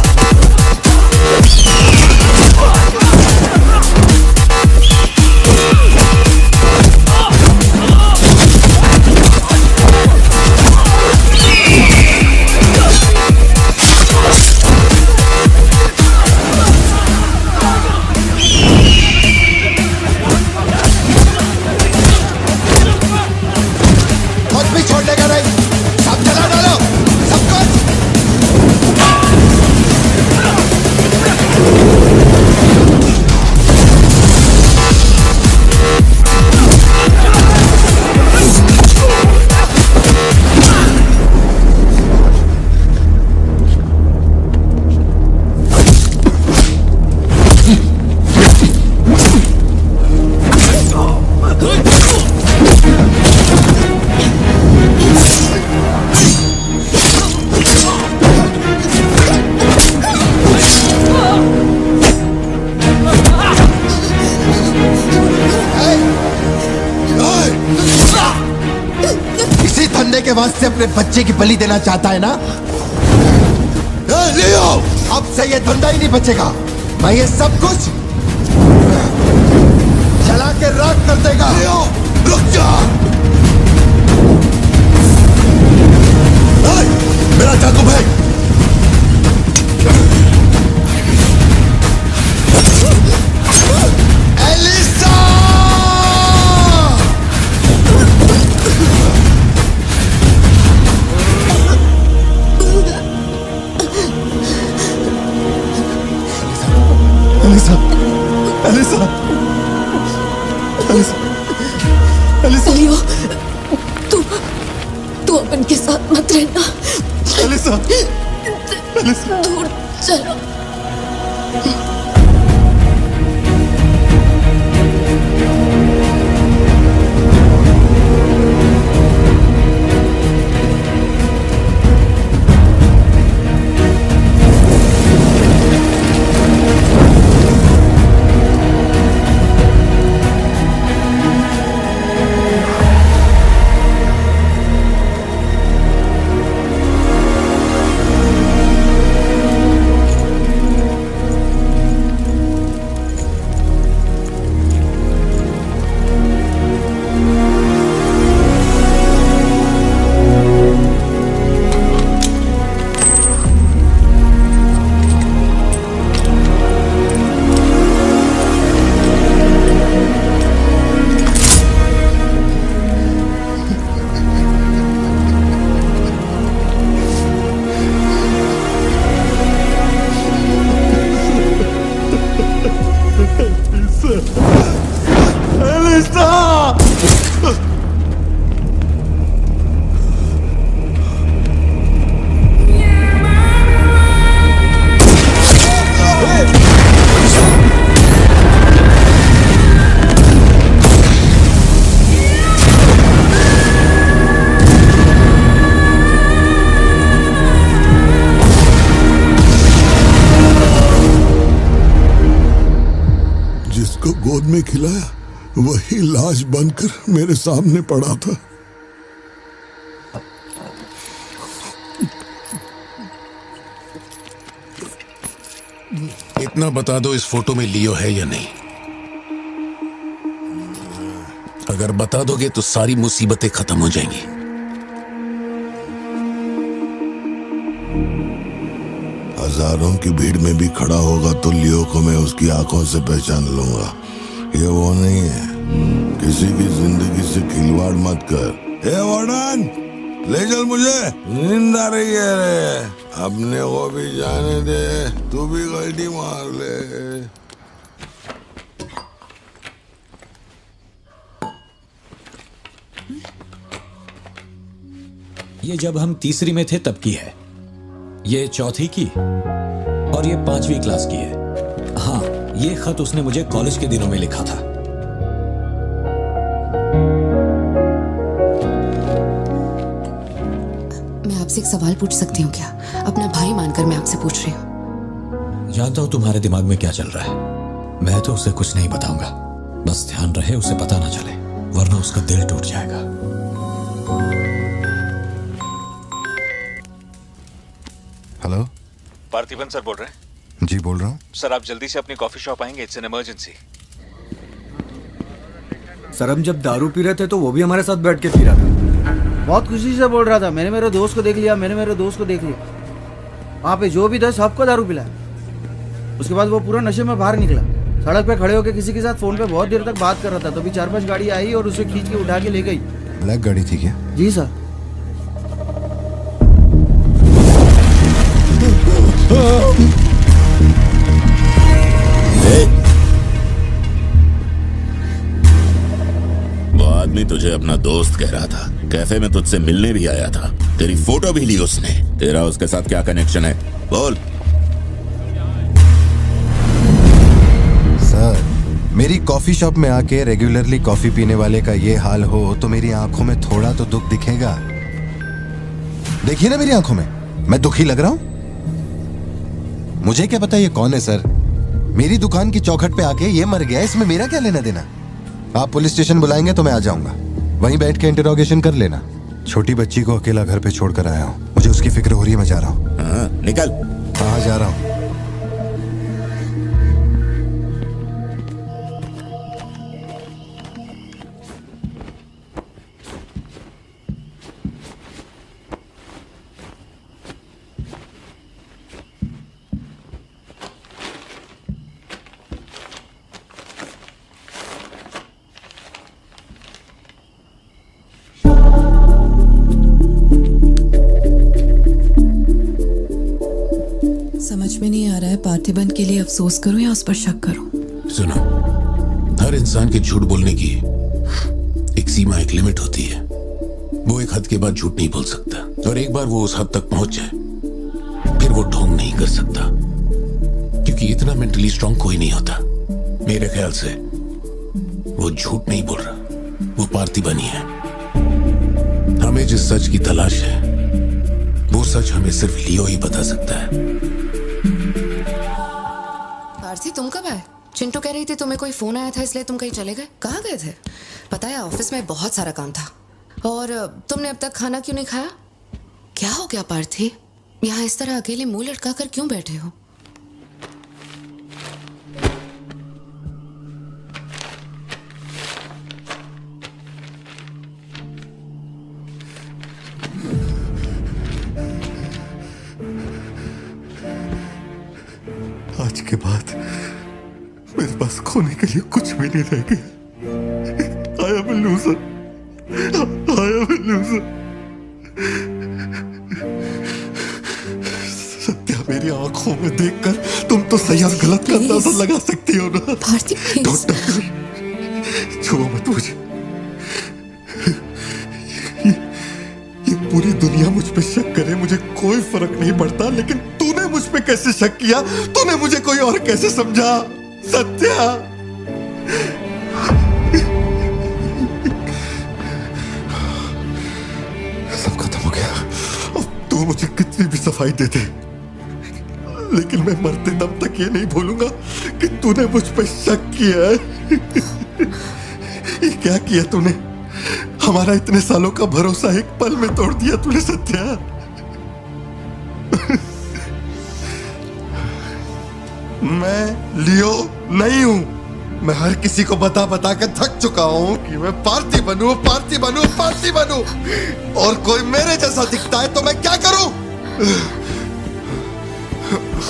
कुछ भी छोड़ने का नहीं, सब जला डालो, सब कुछ। इसी धंधे के वास्ते अपने बच्चे की बलि देना चाहता है ना? लियो, अब से ये धंधा ही नहीं बचेगा। मैं ये सब कुछ जला के राख कर देगा। लियो, रुक जा। मेरा चाकू भाई। Elisa! Elisa, Elisa, Elisa, Elisa. Leo, तू अपन के साथ मत रहना। Elisa, Elisa. दूर चलो। में खिलाया वही लाश बनकर मेरे सामने पड़ा था। इतना बता दो, इस फोटो में लियो है या नहीं? अगर बता दोगे तो सारी मुसीबतें खत्म हो जाएंगी। हजारों की भीड़ में भी खड़ा होगा तो लियो को मैं उसकी आंखों से पहचान लूंगा। ये वो नहीं है। किसी की जिंदगी से खिलवाड़ मत कर। ए वार्डन, ले चल मुझे, नींद आ रही है रे। अपने को भी जाने दे, तू भी गलती मार ले। ये जब हम तीसरी में थे तब की है, ये चौथी की और ये 5वीं क्लास की है। हाँ, ये खत उसने मुझे कॉलेज के दिनों में लिखा था। मैं आपसे एक सवाल पूछ सकती हूँ क्या? अपना भाई मानकर मैं आपसे पूछ रही हूँ। जानता हूं तुम्हारे दिमाग में क्या चल रहा है। मैं तो उसे कुछ नहीं बताऊंगा, बस ध्यान रहे उसे पता ना चले, वरना उसका दिल टूट जाएगा। हेलो, पार्थिबन सर बोल रहे हैं? जी बोल रहा हूँ। सर आप जल्दी से अपनी कॉफी शॉप आएंगे, इट्स एन इमरजेंसी। सर हम जब दारू पी रहे थे तो वो भी हमारे साथ बैठ के पी रहा था। बहुत खुशी से बोल रहा था, मैंने मेरे दोस्त को देख लिया, मैंने मेरे दोस्त को देख लिया। वहाँ पे जो भी था सबको दारू पिलाया। उसके बाद वो पूरा नशे में बाहर निकला, सड़क पे खड़े होकर किसी के साथ फोन पे बहुत देर तक बात कर रहा था। तभी 4-5 गाड़ी आई और उसे खींच के उठा के ले गई। ब्लैक गाड़ी थी क्या? जी सर। वो आदमी तुझे अपना दोस्त कह रहा था, कैफे में तुझसे मिलने भी आया था, तेरी फोटो भी ली उसने। तेरा उसके साथ क्या कनेक्शन है, बोल। सर, मेरी कॉफी शॉप में आके रेगुलरली कॉफी पीने वाले का ये हाल हो तो मेरी आंखों में थोड़ा तो दुख दिखेगा। देखिए ना मेरी आंखों में, मैं दुखी लग रहा हूं? मुझे क्या पता ये कौन है सर। मेरी दुकान की चौखट पे आके ये मर गया, इसमें मेरा क्या लेना देना। आप पुलिस स्टेशन बुलाएंगे तो मैं आ जाऊंगा, वहीं बैठ के इंटरोगेशन कर लेना। छोटी बच्ची को अकेला घर पे छोड़कर आया हूँ, मुझे उसकी फिक्र हो रही है, मैं जा रहा हूँ। निकल। कहाँ जा रहा हूँ? समझ में नहीं आ रहा है पार्थिबन के लिए अफसोस करूं या उस पर शक करूं। सुनो, हर इंसान के झूठ बोलने की एक सीमा, एक लिमिट होती है। वो एक हद के बाद झूठ नहीं बोल सकता, और एक बार वो उस हद तक पहुंच जाए फिर वो ढोंग नहीं कर सकता, क्योंकि इतना मेंटली स्ट्रांग कोई नहीं होता। मेरे ख्याल से वो झूठ नहीं बोल रहा, वो पार्थिबन ही है। हमें जिस सच की तलाश है वो सच हमें सिर्फ लियो ही बता सकता है। पार्थी, तुम कब आए? चिंटू कह रही थी तुम्हें कोई फोन आया था इसलिए तुम कहीं चले गए। कहाँ गए थे? पता है ऑफिस में बहुत सारा काम था। और तुमने अब तक खाना क्यों नहीं खाया? क्या हो गया पार्थी? यहाँ इस तरह अकेले मुंह लटका कर क्यों बैठे हो? आज के बाद मेरे पास खोने के लिए कुछ भी नहीं रह गया। I am a loser. I am a loser. Satya, मेरी आंखों में देखकर तुम तो सही और गलत का अंदाजा लगा सकती हो ना। Don't touch me. छुओ मत मुझे। ये पूरी दुनिया मुझ पे शक करे, मुझे कोई फर्क नहीं पड़ता, लेकिन तूने मुझ पे कैसे शक किया? तूने मुझे कोई और कैसे समझा? सत्या, सब खत्म हो गया। अब तू मुझे कितनी भी सफाई दे दे, लेकिन मैं मरते दम तक ये नहीं भूलूंगा कि तूने मुझ पे शक किया है। ये क्या किया तूने? हमारा इतने सालों का भरोसा एक पल में तोड़ दिया तूने सत्या। मैं लियो नहीं हूं। मैं हर किसी को बता बता के थक चुका हूं कि मैं पार्थी बनूं, पार्थी बनूं, पार्थी बनूं, और कोई मेरे जैसा दिखता है तो मैं क्या करूं?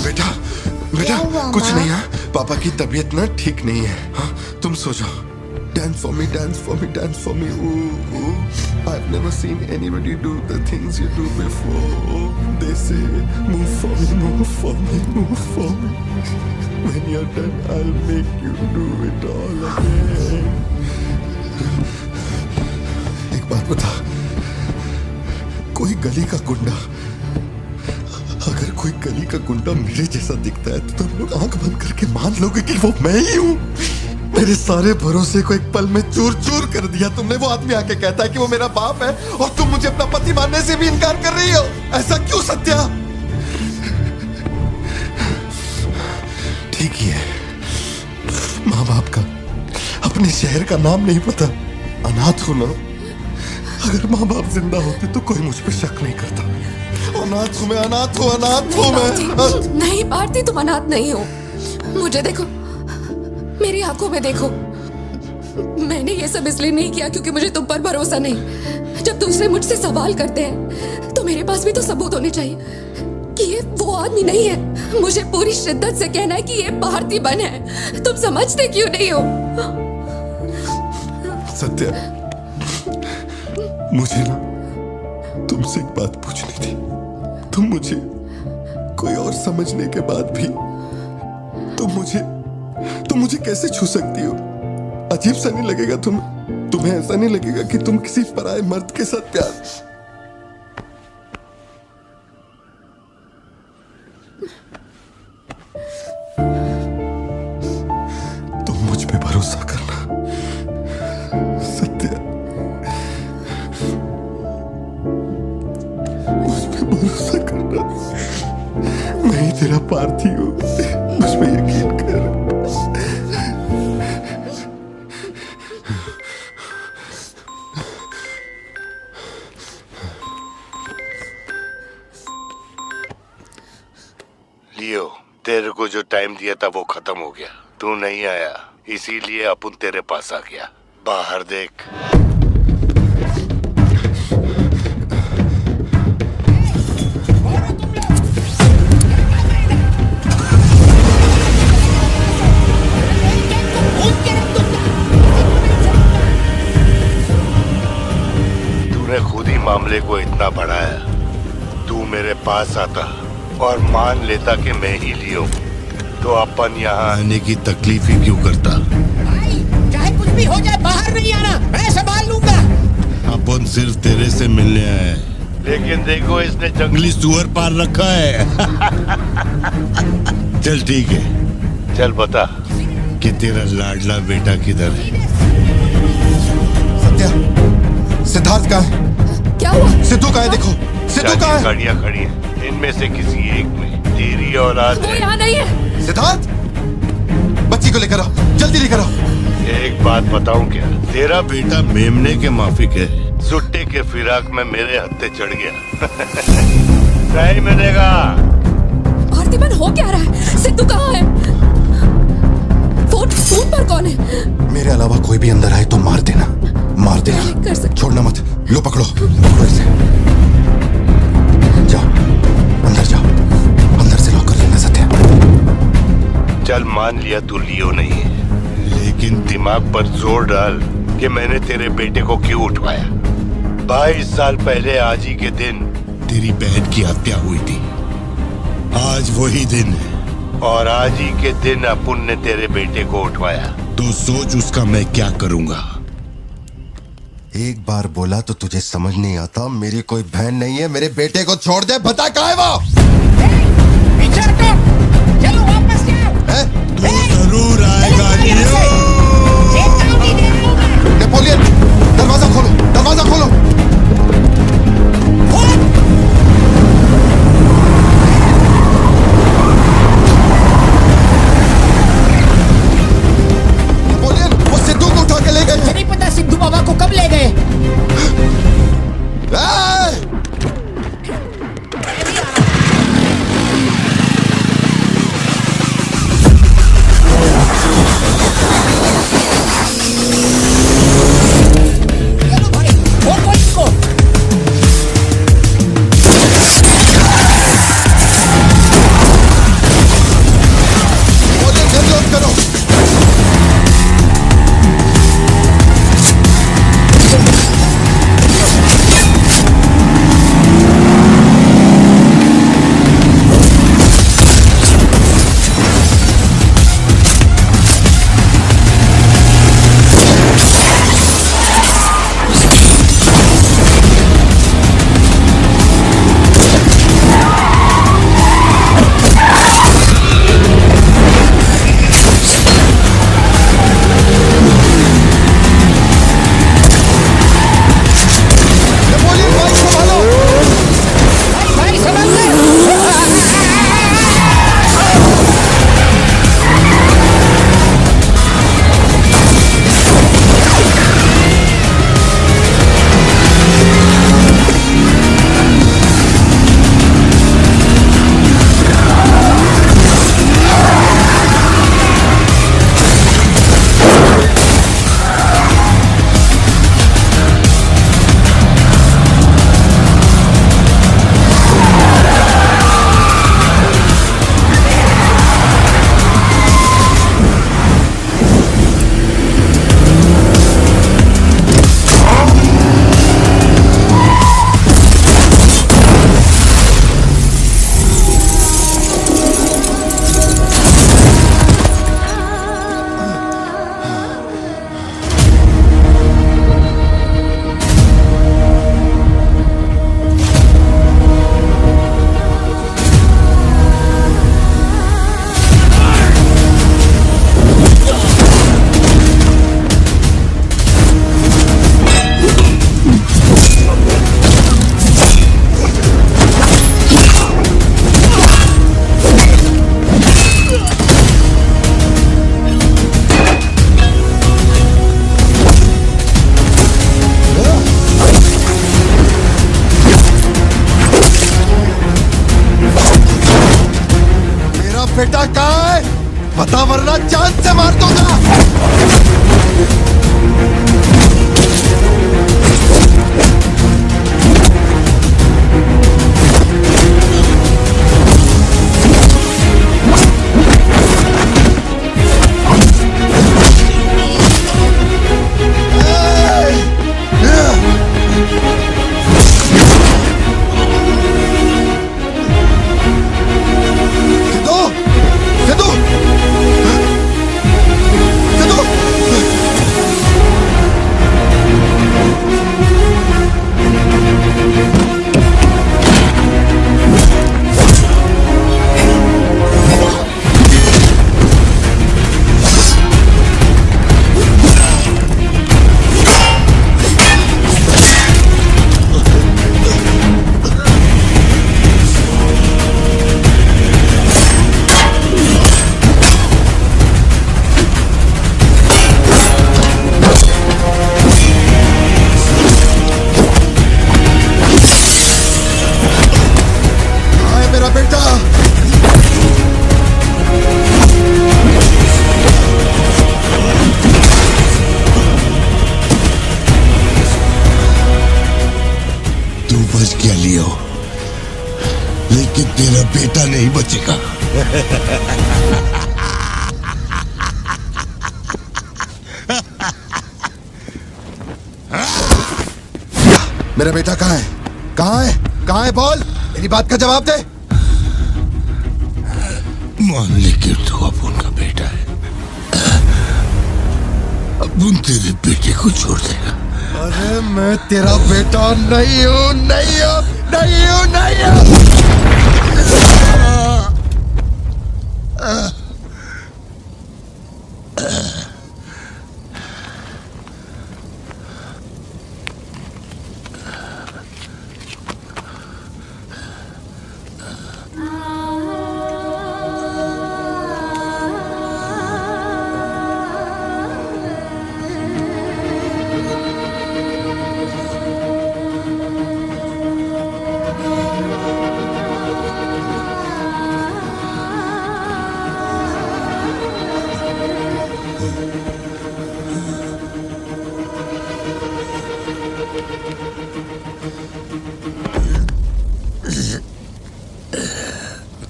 बेटा बेटा कुछ नहीं है, पापा की तबीयत ना ठीक नहीं है। हाँ तुम सो जाओ। Dance for me, dance for me, dance for me. Ooh, ooh. I've never seen anybody do the things you do before. They say, move for me, move for me, move for me. When you're done, I'll make you do it all again. एक बात बता, कोई गली का गुंडा, अगर कोई गली का गुंडा मेरे जैसा दिखता है तो तुम लोग आंख बंद करके मान लोगे कि वो मैं ही हूं। मेरे सारे भरोसे को एक पल में चूर चूर कर दिया तुमने। वो आदमी आके कहता है कि वो मेरा बाप है और तुम मुझे अपना पति मानने से भी इनकार कर रही हो। ऐसा क्यों सत्या? ठीक ही है, माँ बाप का अपने शहर का नाम नहीं पता, अनाथ हूं ना। अगर माँ बाप जिंदा होते तो कोई मुझ पे शक नहीं करता। अनाथ हूं मैं, अनाथ हूं, अनाथ हूं मैं। नहीं पार्थी, तुम अनाथ नहीं हो। मुझे देखो, मेरी आंखों में देखो। मैंने ये सब इसलिए नहीं किया क्योंकि मुझे तुम पर भरोसा नहीं। जब दूसरे मुझसे सवाल करते हैं तो मेरे पास भी तो सबूत होने चाहिए कि ये वो आदमी नहीं है। मुझे पूरी शिद्दत से कहना है कि ये पार्थिबन है। तुम समझते क्यों नहीं हो? सत्या, मुझे ना तुमसे एक बात पूछनी थी। तुम मुझे कोई और समझने के बाद भी तुम मुझे कैसे छू सकती हो? अजीब सा नहीं लगेगा तुम्हें ऐसा नहीं लगेगा कि तुम किसी पराये मर्द के साथ प्यार? तुम मुझ पे भरोसा करना सत्या, मुझ पे भरोसा करना। मैं ही तेरा पार्थी हूं, मुझ पे यकीन कर। लियो, तेरे को जो टाइम दिया था वो खत्म हो गया। तू नहीं आया, इसीलिए अपन तेरे पास आ गया। बाहर देख। तूने खुद ही मामले को इतना बढ़ाया। तू मेरे पास आता और मान लेता कि मैं ही लियो, तो अपन यहाँ आने की तकलीफ ही क्यों करता? भाई, चाहे कुछ भी हो जाए बाहर नहीं आना, मैं संभाल लूंगा। अपन सिर्फ तेरे से मिलने आए हैं, लेकिन देखो इसने जंगली सुअर पाल रखा है। चल ठीक है, चल बता कि तेरा लाडला बेटा किधर है? सत्या, सिद्धार्थ कहाँ है? क्या हुआ? सिद्धू कहाँ है? देखो सिद्धू कहाँ है? गाड़ियाँ खड़ी हैं, इनमें से किसी एक में तेरी औलाद वो है। यहाँ नहीं है। सिद्धार्थ, बच्ची को लेकर आओ, जल्दी लेकर आओ। एक बात बताऊं क्या? तेरा बेटा मेमने के माफिक है। सुट्टे के फिराक में मेरे हत्थे चढ़ गया। नहीं मिलेगा। पार्थिबन हो क्या रहा है? सिद्धू कहाँ है? फोन पर कौन है? मेरे अलावा कोई भी अंदर आए तो मार देना, मार देना, छोड़ना मत। लो पकड़ो, पकड़ो इसे। जाओ अंदर, जाओ अंदर से लॉक कर लेना सत्या। चल मान लिया तू लियो नहीं है, लेकिन दिमाग पर जोर डाल कि मैंने तेरे बेटे को क्यों उठवाया। 22 साल पहले आज ही के दिन तेरी बहन की हत्या हुई थी। आज वही दिन है और आज ही के दिन अपुन ने तेरे बेटे को उठवाया। तो सोच उसका मैं क्या करूंगा। एक बार बोला तो तुझे समझ नहीं आता? मेरी कोई बहन नहीं है, मेरे बेटे को छोड़ दे। बता कहाँ है वो? चलो वापस जाओ। तू जरूर आएगा लियो। नेपोलियन, दरवाजा खोलो, दरवाजा खोलो। बेटा कहाँ है? बता वरना जान से मार दूंगा। लेकिन तेरा बेटा नहीं बचेगा। मेरा बेटा कहाँ है? कहाँ है? कहाँ है? बोल, मेरी बात का जवाब दे। मान ले कि तू अब उनका बेटा है, अब उन तेरे बेटे को छोड़ देगा। अरे मैं तेरा बेटा नहीं हूँ, नहीं हूँ, नहीं हूँ, नहीं हूँ।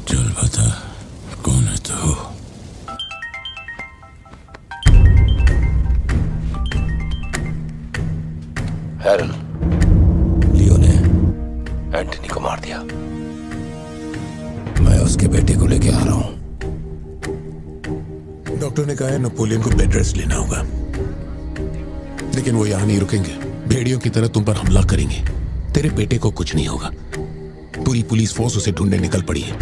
चल बता, कौन है तू? हैरल, लियो ने एंटनी को मार दिया। मैं उसके बेटे को लेके आ रहा हूं। डॉक्टर ने कहा है नेपोलियन को बेड रेस्ट लेना होगा, लेकिन वो यहां नहीं रुकेंगे। भेड़ियों की तरह तुम पर हमला करेंगे। तेरे बेटे को कुछ नहीं होगा। पूरी पुलिस फोर्स उसे ढूंढने निकल पड़ी है,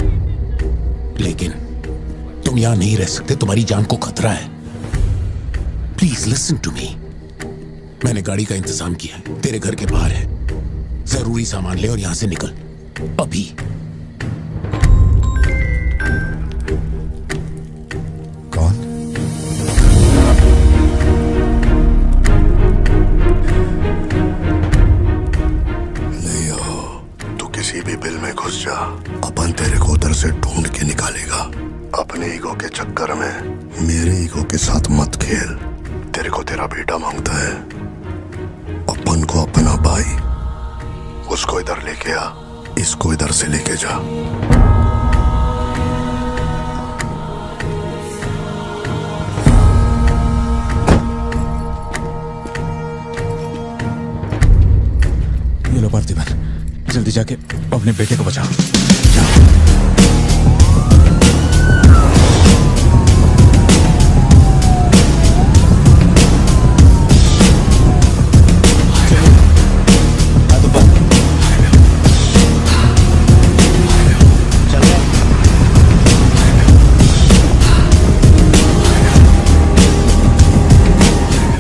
लेकिन तुम यहां नहीं रह सकते। तुम्हारी जान को खतरा है। Please listen to me. मैंने गाड़ी का इंतजाम किया है, तेरे घर के बाहर है। जरूरी सामान ले और यहां से निकल अभी। कौन? किसी भी बिल में घुस जा, अपन तेरे को उधर से ढूंढ के निकालेगा। अपने ईगो के चक्कर में मेरे ईगो के साथ मत खेल। तेरे को तेरा बेटा मांगता है, अपन को अपना भाई। उसको इधर लेके आ, इसको इधर से लेके जा। ये लो पार्थिवन, जल्दी जाके अपने बेटे को बचाओ।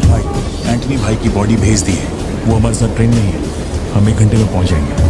भाई, एंटनी भाई की बॉडी भेज दी है। वो हमारे साथ ट्रेन नहीं है। हम 1 घंटे में पहुंच जाएंगे।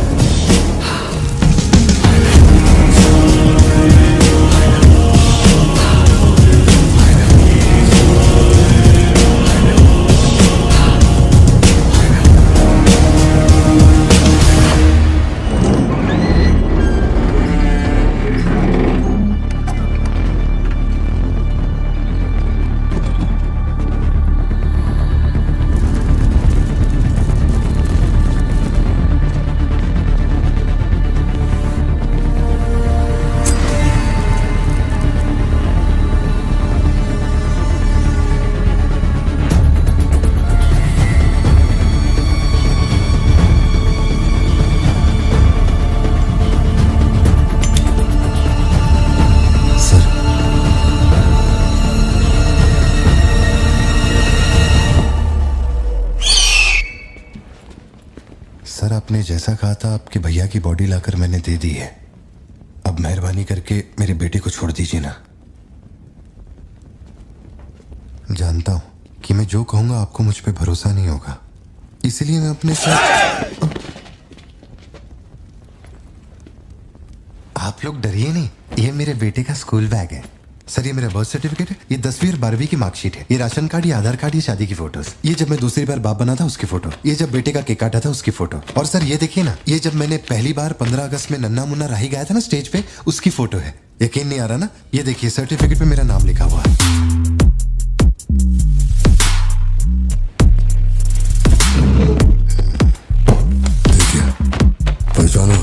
आपने जैसा कहा था आपके भैया की बॉडी लाकर मैंने दे दी है। अब मेहरबानी करके मेरे बेटे को छोड़ दीजिए ना। जानता हूं कि मैं जो कहूंगा आपको मुझ पे भरोसा नहीं होगा, इसलिए मैं अपने साथ। आप लोग डरिए नहीं, ये मेरे बेटे का स्कूल बैग है। सर ये मेरा बर्थ सर्टिफिकेट है, ये 10वीं और 12वीं की मार्कशीट है, ये राशन कार्ड, ये आधार कार्ड, ये शादी की फोटोज, ये जब मैं दूसरी बार बाप बना था उसकी फोटो, ये जब बेटे का केक काटा था उसकी फोटो, और सर ये देखिए ना, ये जब मैंने पहली बार 15 अगस्त में नन्ना मुन्ना राही गाया था ना स्टेज पे, उसकी फोटो है। यकीन नहीं आ रहा ना? ये देखिए सर्टिफिकेट पे मेरा नाम लिखा हुआ है। पहचानो,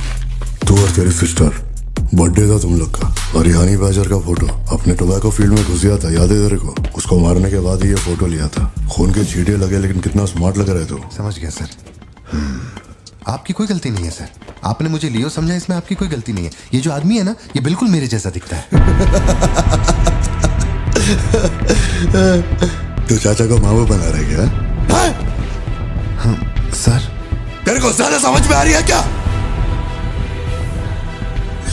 तू और तेरी सिस्टर, बर्थडे था तुम लोग का, और हनी बैजर का फोटो अपने टोबैको फील्ड में घुस गया था, याद है तेरे को? उसको मारने के बाद ही ये फोटो लिया था। खून के छींटे लगे लेकिन कितना स्मार्ट लग रहे तू। समझ गया सर। आपकी कोई गलती नहीं है सर, आपने मुझे लियो समझा, इसमें आपकी कोई गलती नहीं है। ये जो आदमी है ना, ये बिल्कुल मेरे जैसा दिखता है। तो चाचा को मामा बना रहे क्या? सर तेरे को ज्यादा समझ में आ रही है क्या?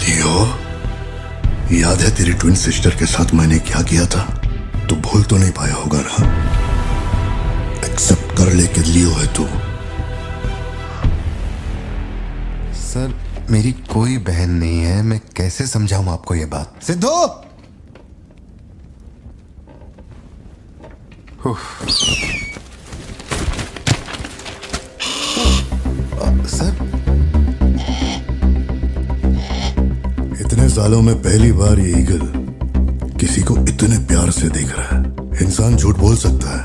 लियो, याद है तेरी ट्विन सिस्टर के साथ मैंने क्या किया था? तू भूल तो नहीं पाया होगा ना? एक्सेप्ट कर ले कि लियो है तू। सर मेरी कोई बहन नहीं है, मैं कैसे समझाऊं आपको ये बात? सिद्धू! सर इतने सालों में पहली बार ये ईगल किसी को इतने प्यार से देख रहा है। इंसान झूठ बोल सकता है,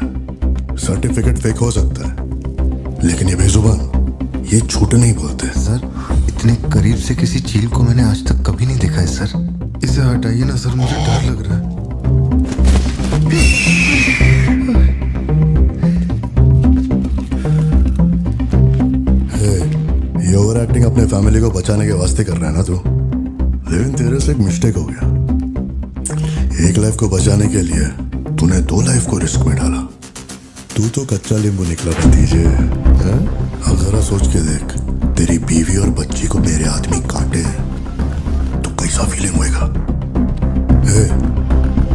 सर्टिफिकेट फेक हो सकता है, लेकिन ये बेजुबान, ये झूठ नहीं बोलते। सर इतने करीब से किसी चील को मैंने आज तक कभी नहीं देखा है सर। इसे हटाइए ना सर, मुझे डर लग रहा है। ये ओवर एक्टिंग अपने फैमिली को बचाने के वास्ते कर रहा है ना तू, लेकिन तेरे से एक मिस्टेक हो गया। एक लाइफ को बचाने के लिए तूने 2 लाइफ को रिस्क में डाला। तू तो कच्चा नींबू निकला भतीजे। अब जरा सोच के देख, तेरी बीवी और बच्ची को मेरे आदमी काटे तो कैसा फीलिंग होएगा?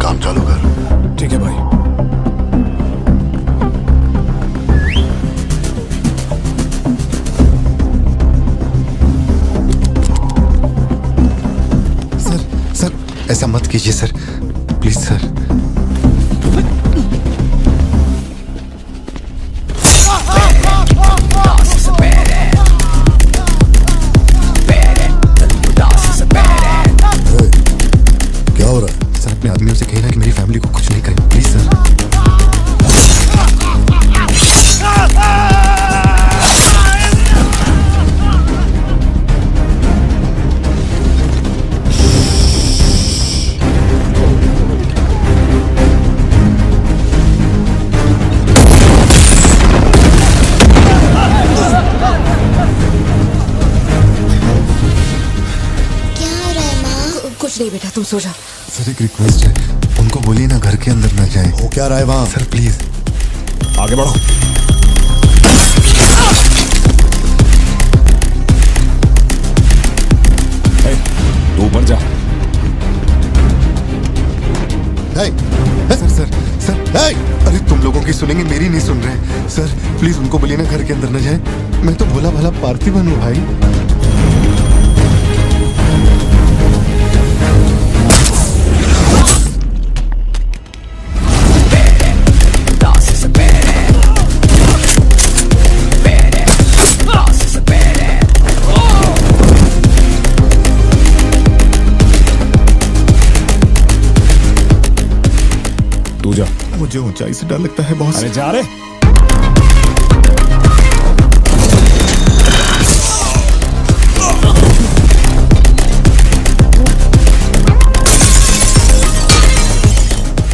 काम चालू कर। ठीक है भाई। ऐसा मत कीजिए सर, प्लीज सर। क्या हो रहा है? सर अपने आदमियों से कहना कि मेरी फैमिली को कुछ नहीं करें, प्लीज सर। कुछ नहीं बेटा, तुम सो जाओ। सर एक रिक्वेस्ट है, उनको बोलिए ना घर के अंदर ना जाए। हो क्या रहा है वहां? सर प्लीज आगे बढ़ो। तू ऊपर जा। सर सर सर अरे तुम लोगों की सुनेंगे, मेरी नहीं सुन रहे। सर प्लीज उनको बोलिए ना घर के अंदर न जाए। मैं तो भोला भाला पार्थिवन हूँ भाई। तू जा। मुझे ऊंचाई से डर लगता है बॉस। अरे जा रे।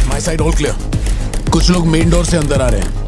My side all clear. कुछ लोग मेन डोर से अंदर आ रहे हैं।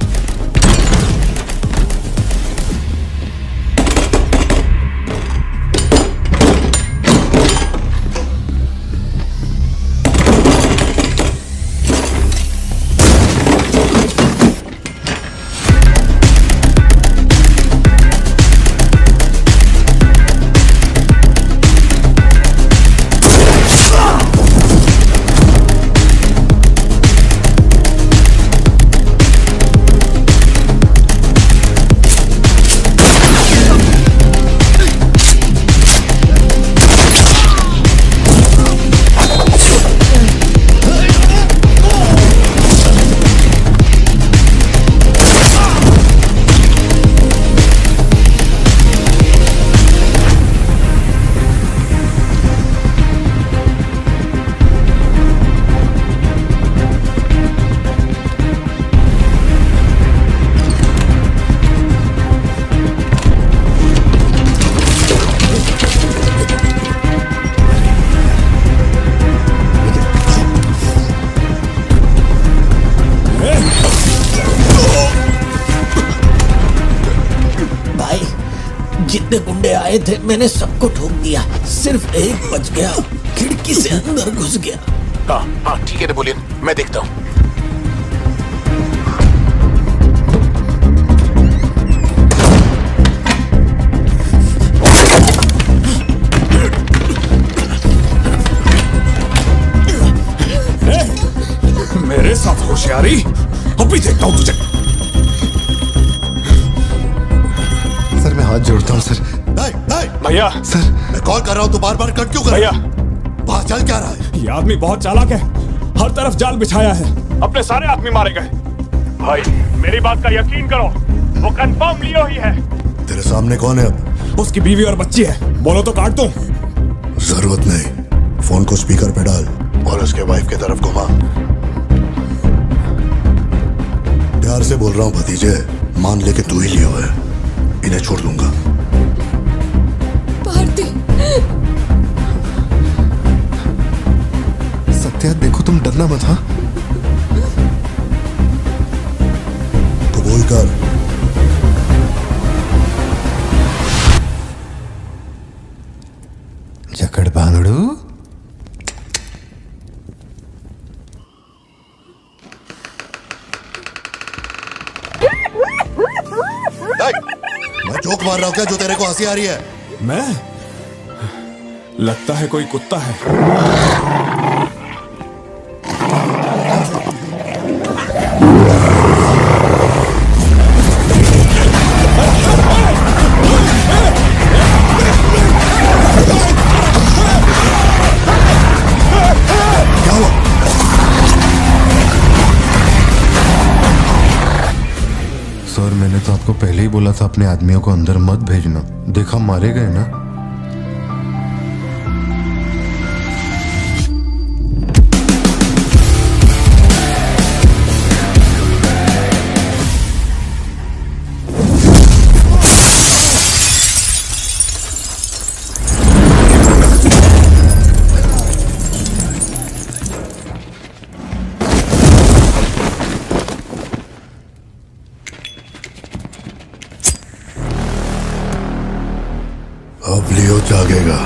जितने गुंडे आए थे मैंने सबको ठोक दिया, सिर्फ एक बच गया, खिड़की से अंदर घुस गया। हाँ ठीक है नेपोलियन, मैं देखता हूँ। मेरे साथ होशियारी, अभी देखता हूँ तुझे। सर मैं हाथ जोड़ता हूँ सर। भैया सर मैं कॉल कर रहा हूँ, तू बार बार कट क्यों कर भैया, बाहर चल क्या रहा है? ये आदमी बहुत चालाक है, हर तरफ जाल बिछाया है, अपने सारे आदमी मारे गए। भाई मेरी बात का यकीन करो, वो कंफर्म लियो ही है। तेरे सामने कौन है अब? उसकी बीवी और बच्ची है, बोलो तो काट दूं। जरूरत नहीं, फोन को स्पीकर पे डाल और उसके वाइफ की तरफ घुमा। प्यार से बोल रहा हूँ भतीजे, मान ले कि तू ही लियो है, इन्हें छोड़ दूंगा। भारती, सत्या देखो तुम डरना मत। हाँ कबूल कर। जकड़ बांगड़ू। मैं जोक मार रहा हूँ क्या जो तेरे को हंसी आ रही है? मैं? लगता है कोई कुत्ता है। सर मैंने तो आपको पहले ही बोला था अपने आदमियों को अंदर मत भेजना, देखा मारे गए ना। अब लियो जागेगा।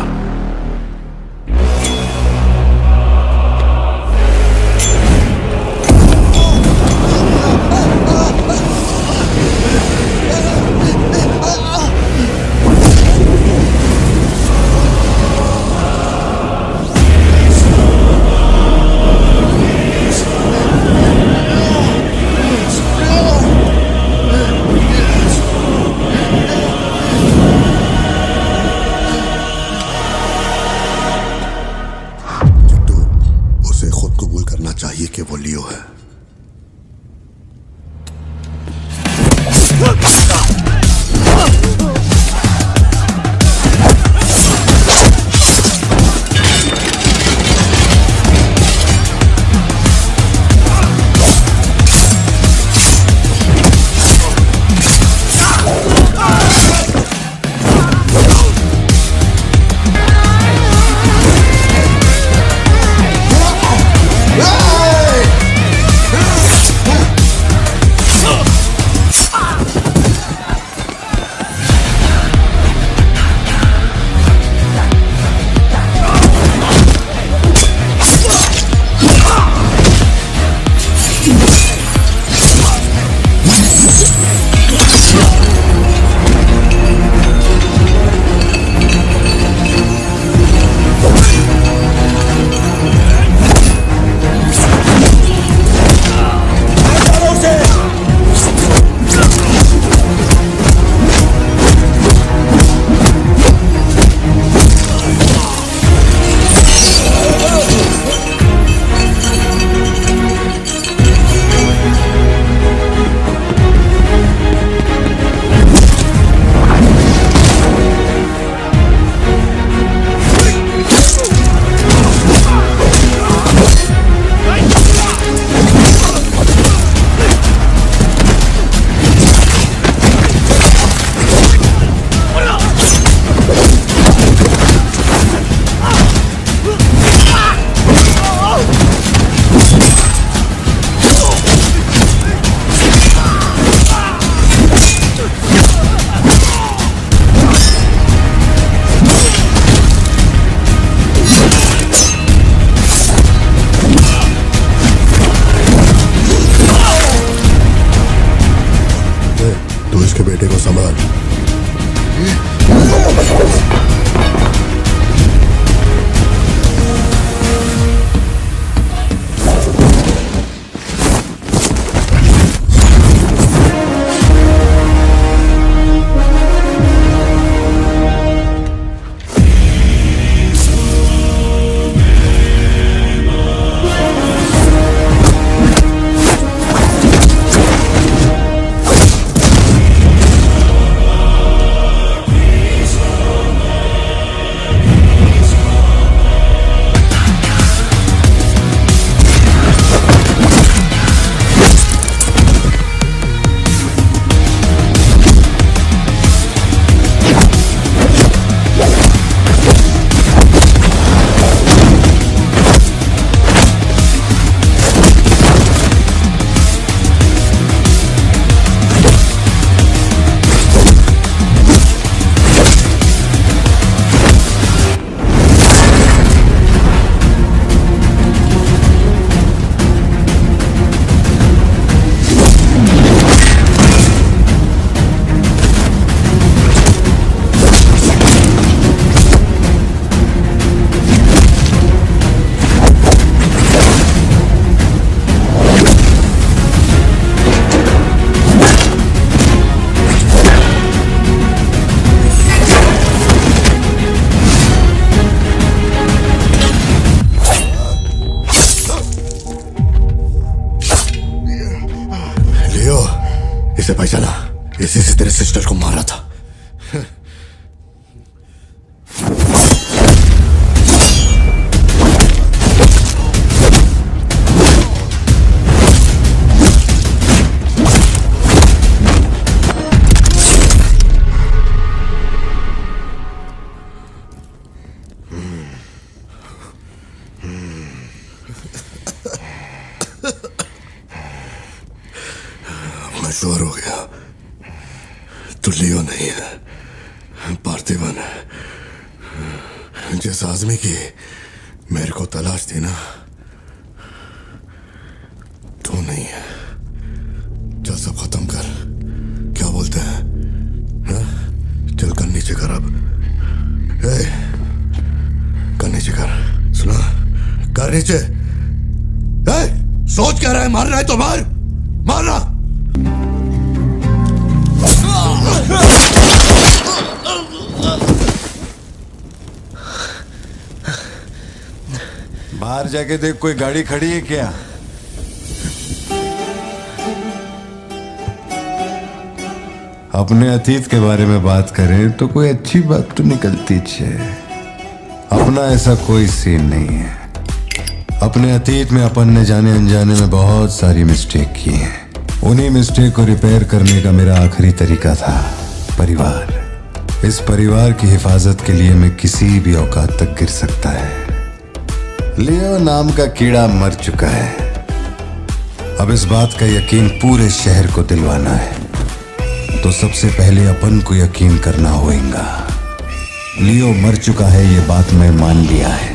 डॉक्टर को मारा था। मैं श्योर हो गया तो लियो नहीं है, पार्थिवन है। जिस आदमी की मेरे को तलाश थी ना, तू नहीं है। चल सब खत्म कर, क्या बोलते हैं? हाँ? चल कर नीचे कर अब। ए, कर नीचे कर, सुना? कर नीचे। ए, सोच क्या रहा है? मारना है तो मार, मारना। बाहर जाके देख, कोई गाड़ी खड़ी है क्या? अपने अतीत के बारे में बात करें तो कोई अच्छी बात तो निकलती है। अपना ऐसा कोई सीन नहीं है। अपने अतीत में अपन ने जाने अनजाने में बहुत सारी मिस्टेक की हैं। उन्हीं मिस्टेक को रिपेयर करने का मेरा आखिरी तरीका था परिवार। इस परिवार की हिफाजत के लिए मैं किसी भी औकात तक गिर सकता है। लियो नाम का कीड़ा मर चुका है। अब इस बात का यकीन पूरे शहर को दिलवाना है, तो सबसे पहले अपन को यकीन करना होगा। लियो मर चुका है, ये बात मैं मान लिया है।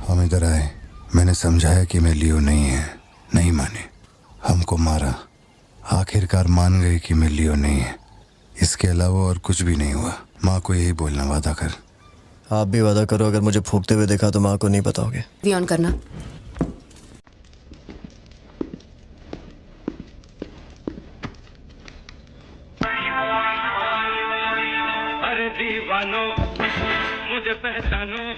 हम इधर आए, मैंने समझाया कि मैं लियो नहीं है, नहीं माने, हमको मारा। आखिरकार मान गए कि मैं लियो नहीं है। इसके अलावा और कुछ भी नहीं हुआ। माँ को यही बोलना, वादा कर। आप भी वादा करो, अगर मुझे फूकते हुए देखा तो माँ को नहीं बताओगे। ऑन करना। अरे दीवानो मुझे पहचानो।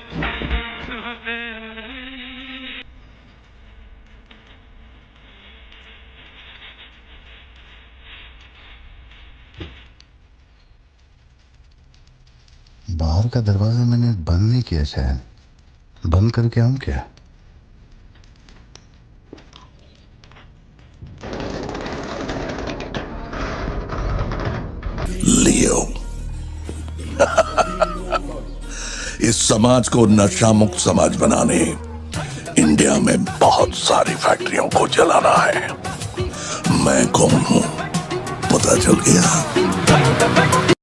बाहर का दरवाजा मैंने बंद नहीं किया, शायद बंद करके आऊं क्या? लियो इस समाज को नशा मुक्त समाज बनाने इंडिया में बहुत सारी फैक्ट्रियों को जलाना है। मैं कौन हूं पता चल गया?